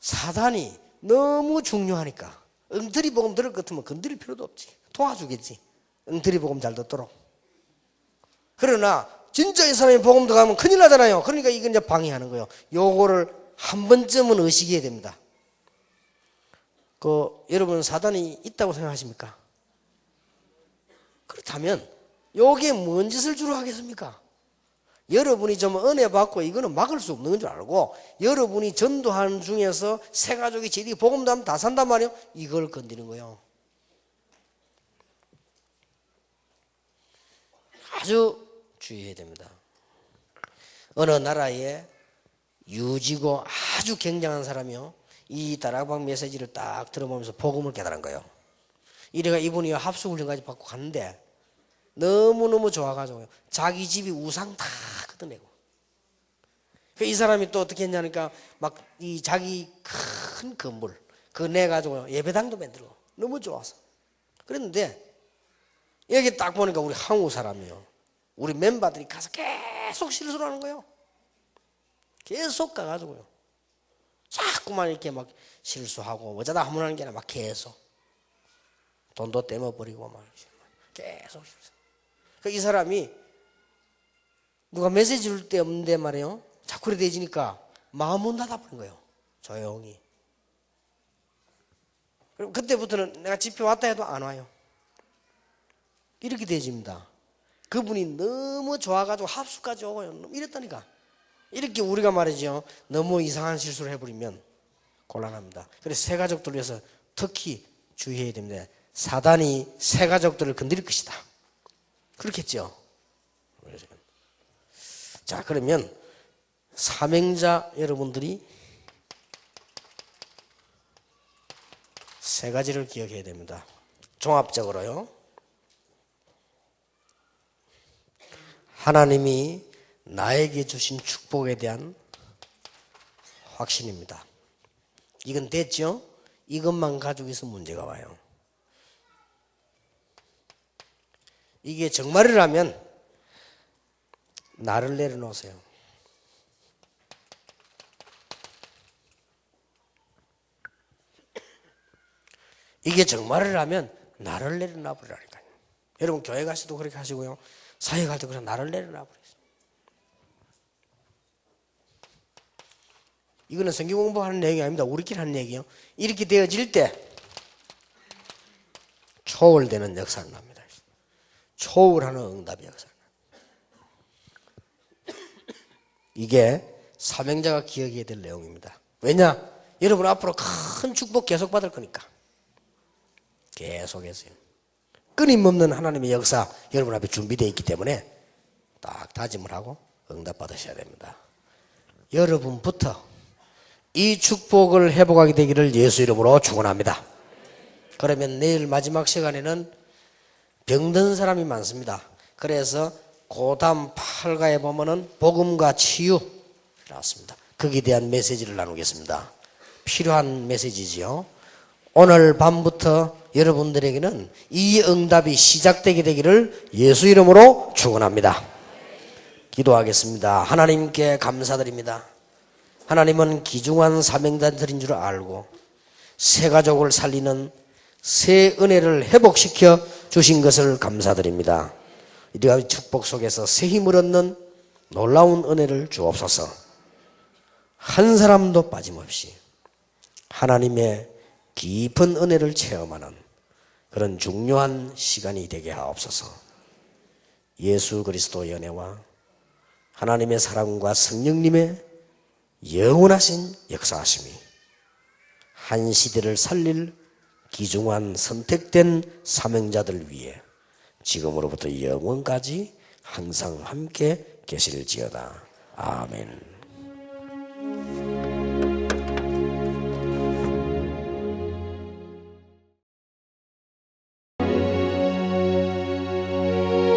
사단이 너무 중요하니까. 엉터리 복음 들을 것 같으면 건드릴 필요도 없지. 도와주겠지. 엉터리 복음 잘 듣도록. 그러나 진짜 이 사람이 복음 들어가면 큰일 나잖아요. 그러니까 이건 이제 방해하는 거예요. 요거를 한 번쯤은 의식해야 됩니다. 여러분 사단이 있다고 생각하십니까? 그렇다면 요게 뭔 짓을 주로 하겠습니까? 여러분이 좀 은혜 받고 이거는 막을 수 없는 줄 알고 여러분이 전도하는 중에서 새 가족이 제대로 복음도 하면 다 산단 말이에요. 이걸 건드리는 거예요. 아주 주의해야 됩니다. 어느 나라에 유지고 아주 굉장한 사람이요. 이 다락방 메시지를 딱 들어보면서 복음을 깨달은 거예요. 이래가 이분이 합숙훈련까지 받고 갔는데 너무너무 좋아가지고 자기 집이 우상 다 걷어내고 이 사람이 또 어떻게 했냐니까 막 이 자기 큰 건물 그거 내가지고 예배당도 만들고 너무 좋아서 그랬는데 여기 딱 보니까 우리 한국 사람이요. 우리 멤버들이 가서 계속 실수를 하는 거예요. 계속 가가지고요. 자꾸만 이렇게 막 실수하고 어쩌다 한 번 하는 게 아니라 막 계속 돈도 떼어버리고 막 계속 실수. 이 사람이 누가 메시지 줄 때 없는데 말이에요. 자꾸 이렇게 되지니까 마음은 닫아버린 거예요. 조용히. 그럼 그때부터는 내가 집회 왔다 해도 안 와요. 이렇게 되집니다. 그분이 너무 좋아가지고 합숙까지 오고요. 이랬다니까. 이렇게 우리가 말이죠. 너무 이상한 실수를 해버리면 곤란합니다. 그래서 새 가족들 위해서 특히 주의해야 됩니다. 사단이 새 가족들을 건드릴 것이다. 그렇겠죠. 자, 그러면 사명자 여러분들이 세 가지를 기억해야 됩니다. 종합적으로요. 하나님이 나에게 주신 축복에 대한 확신입니다. 이건 됐죠? 이것만 가지고 있으면 문제가 와요. 이게 정말이라면 나를 내려놓으세요. 이게 정말이라면 나를 내려놔 버리라니까요. 여러분 교회 가서도 그렇게 하시고요. 사회 갈 때 그냥 나를 내려놔 버리세요. 이거는 성경 공부하는 내용이 아닙니다. 우리끼리 하는 얘기예요. 이렇게 되어질 때 초월되는 역사를 납니다. 초월하는 응답의 역사를 납니다. 이게 사명자가 기억해야 될 내용입니다. 왜냐? 여러분 앞으로 큰 축복 계속 받을 거니까. 계속해서요. 끊임없는 하나님의 역사 여러분 앞에 준비되어 있기 때문에 딱 다짐을 하고 응답 받으셔야 됩니다. 여러분부터 이 축복을 회복하게 되기를 예수 이름으로 축원합니다. 그러면 내일 마지막 시간에는 병든 사람이 많습니다. 그래서 고담 8가에 보면은 복음과 치유 나왔습니다. 거기에 대한 메시지를 나누겠습니다. 필요한 메시지지요. 오늘 밤부터 여러분들에게는 이 응답이 시작되게 되기를 예수 이름으로 축원합니다. 기도하겠습니다. 하나님께 감사드립니다. 하나님은 귀중한 사명자들인 줄 알고 새 가족을 살리는 새 은혜를 회복시켜 주신 것을 감사드립니다. 이러한 축복 속에서 새 힘을 얻는 놀라운 은혜를 주옵소서. 한 사람도 빠짐없이 하나님의 깊은 은혜를 체험하는 그런 중요한 시간이 되게 하옵소서. 예수 그리스도의 은혜와 하나님의 사랑과 성령님의 영원하신 역사하심이 한 시대를 살릴 귀중한 선택된 사명자들 위해 지금으로부터 영원까지 항상 함께 계실지어다. 아멘.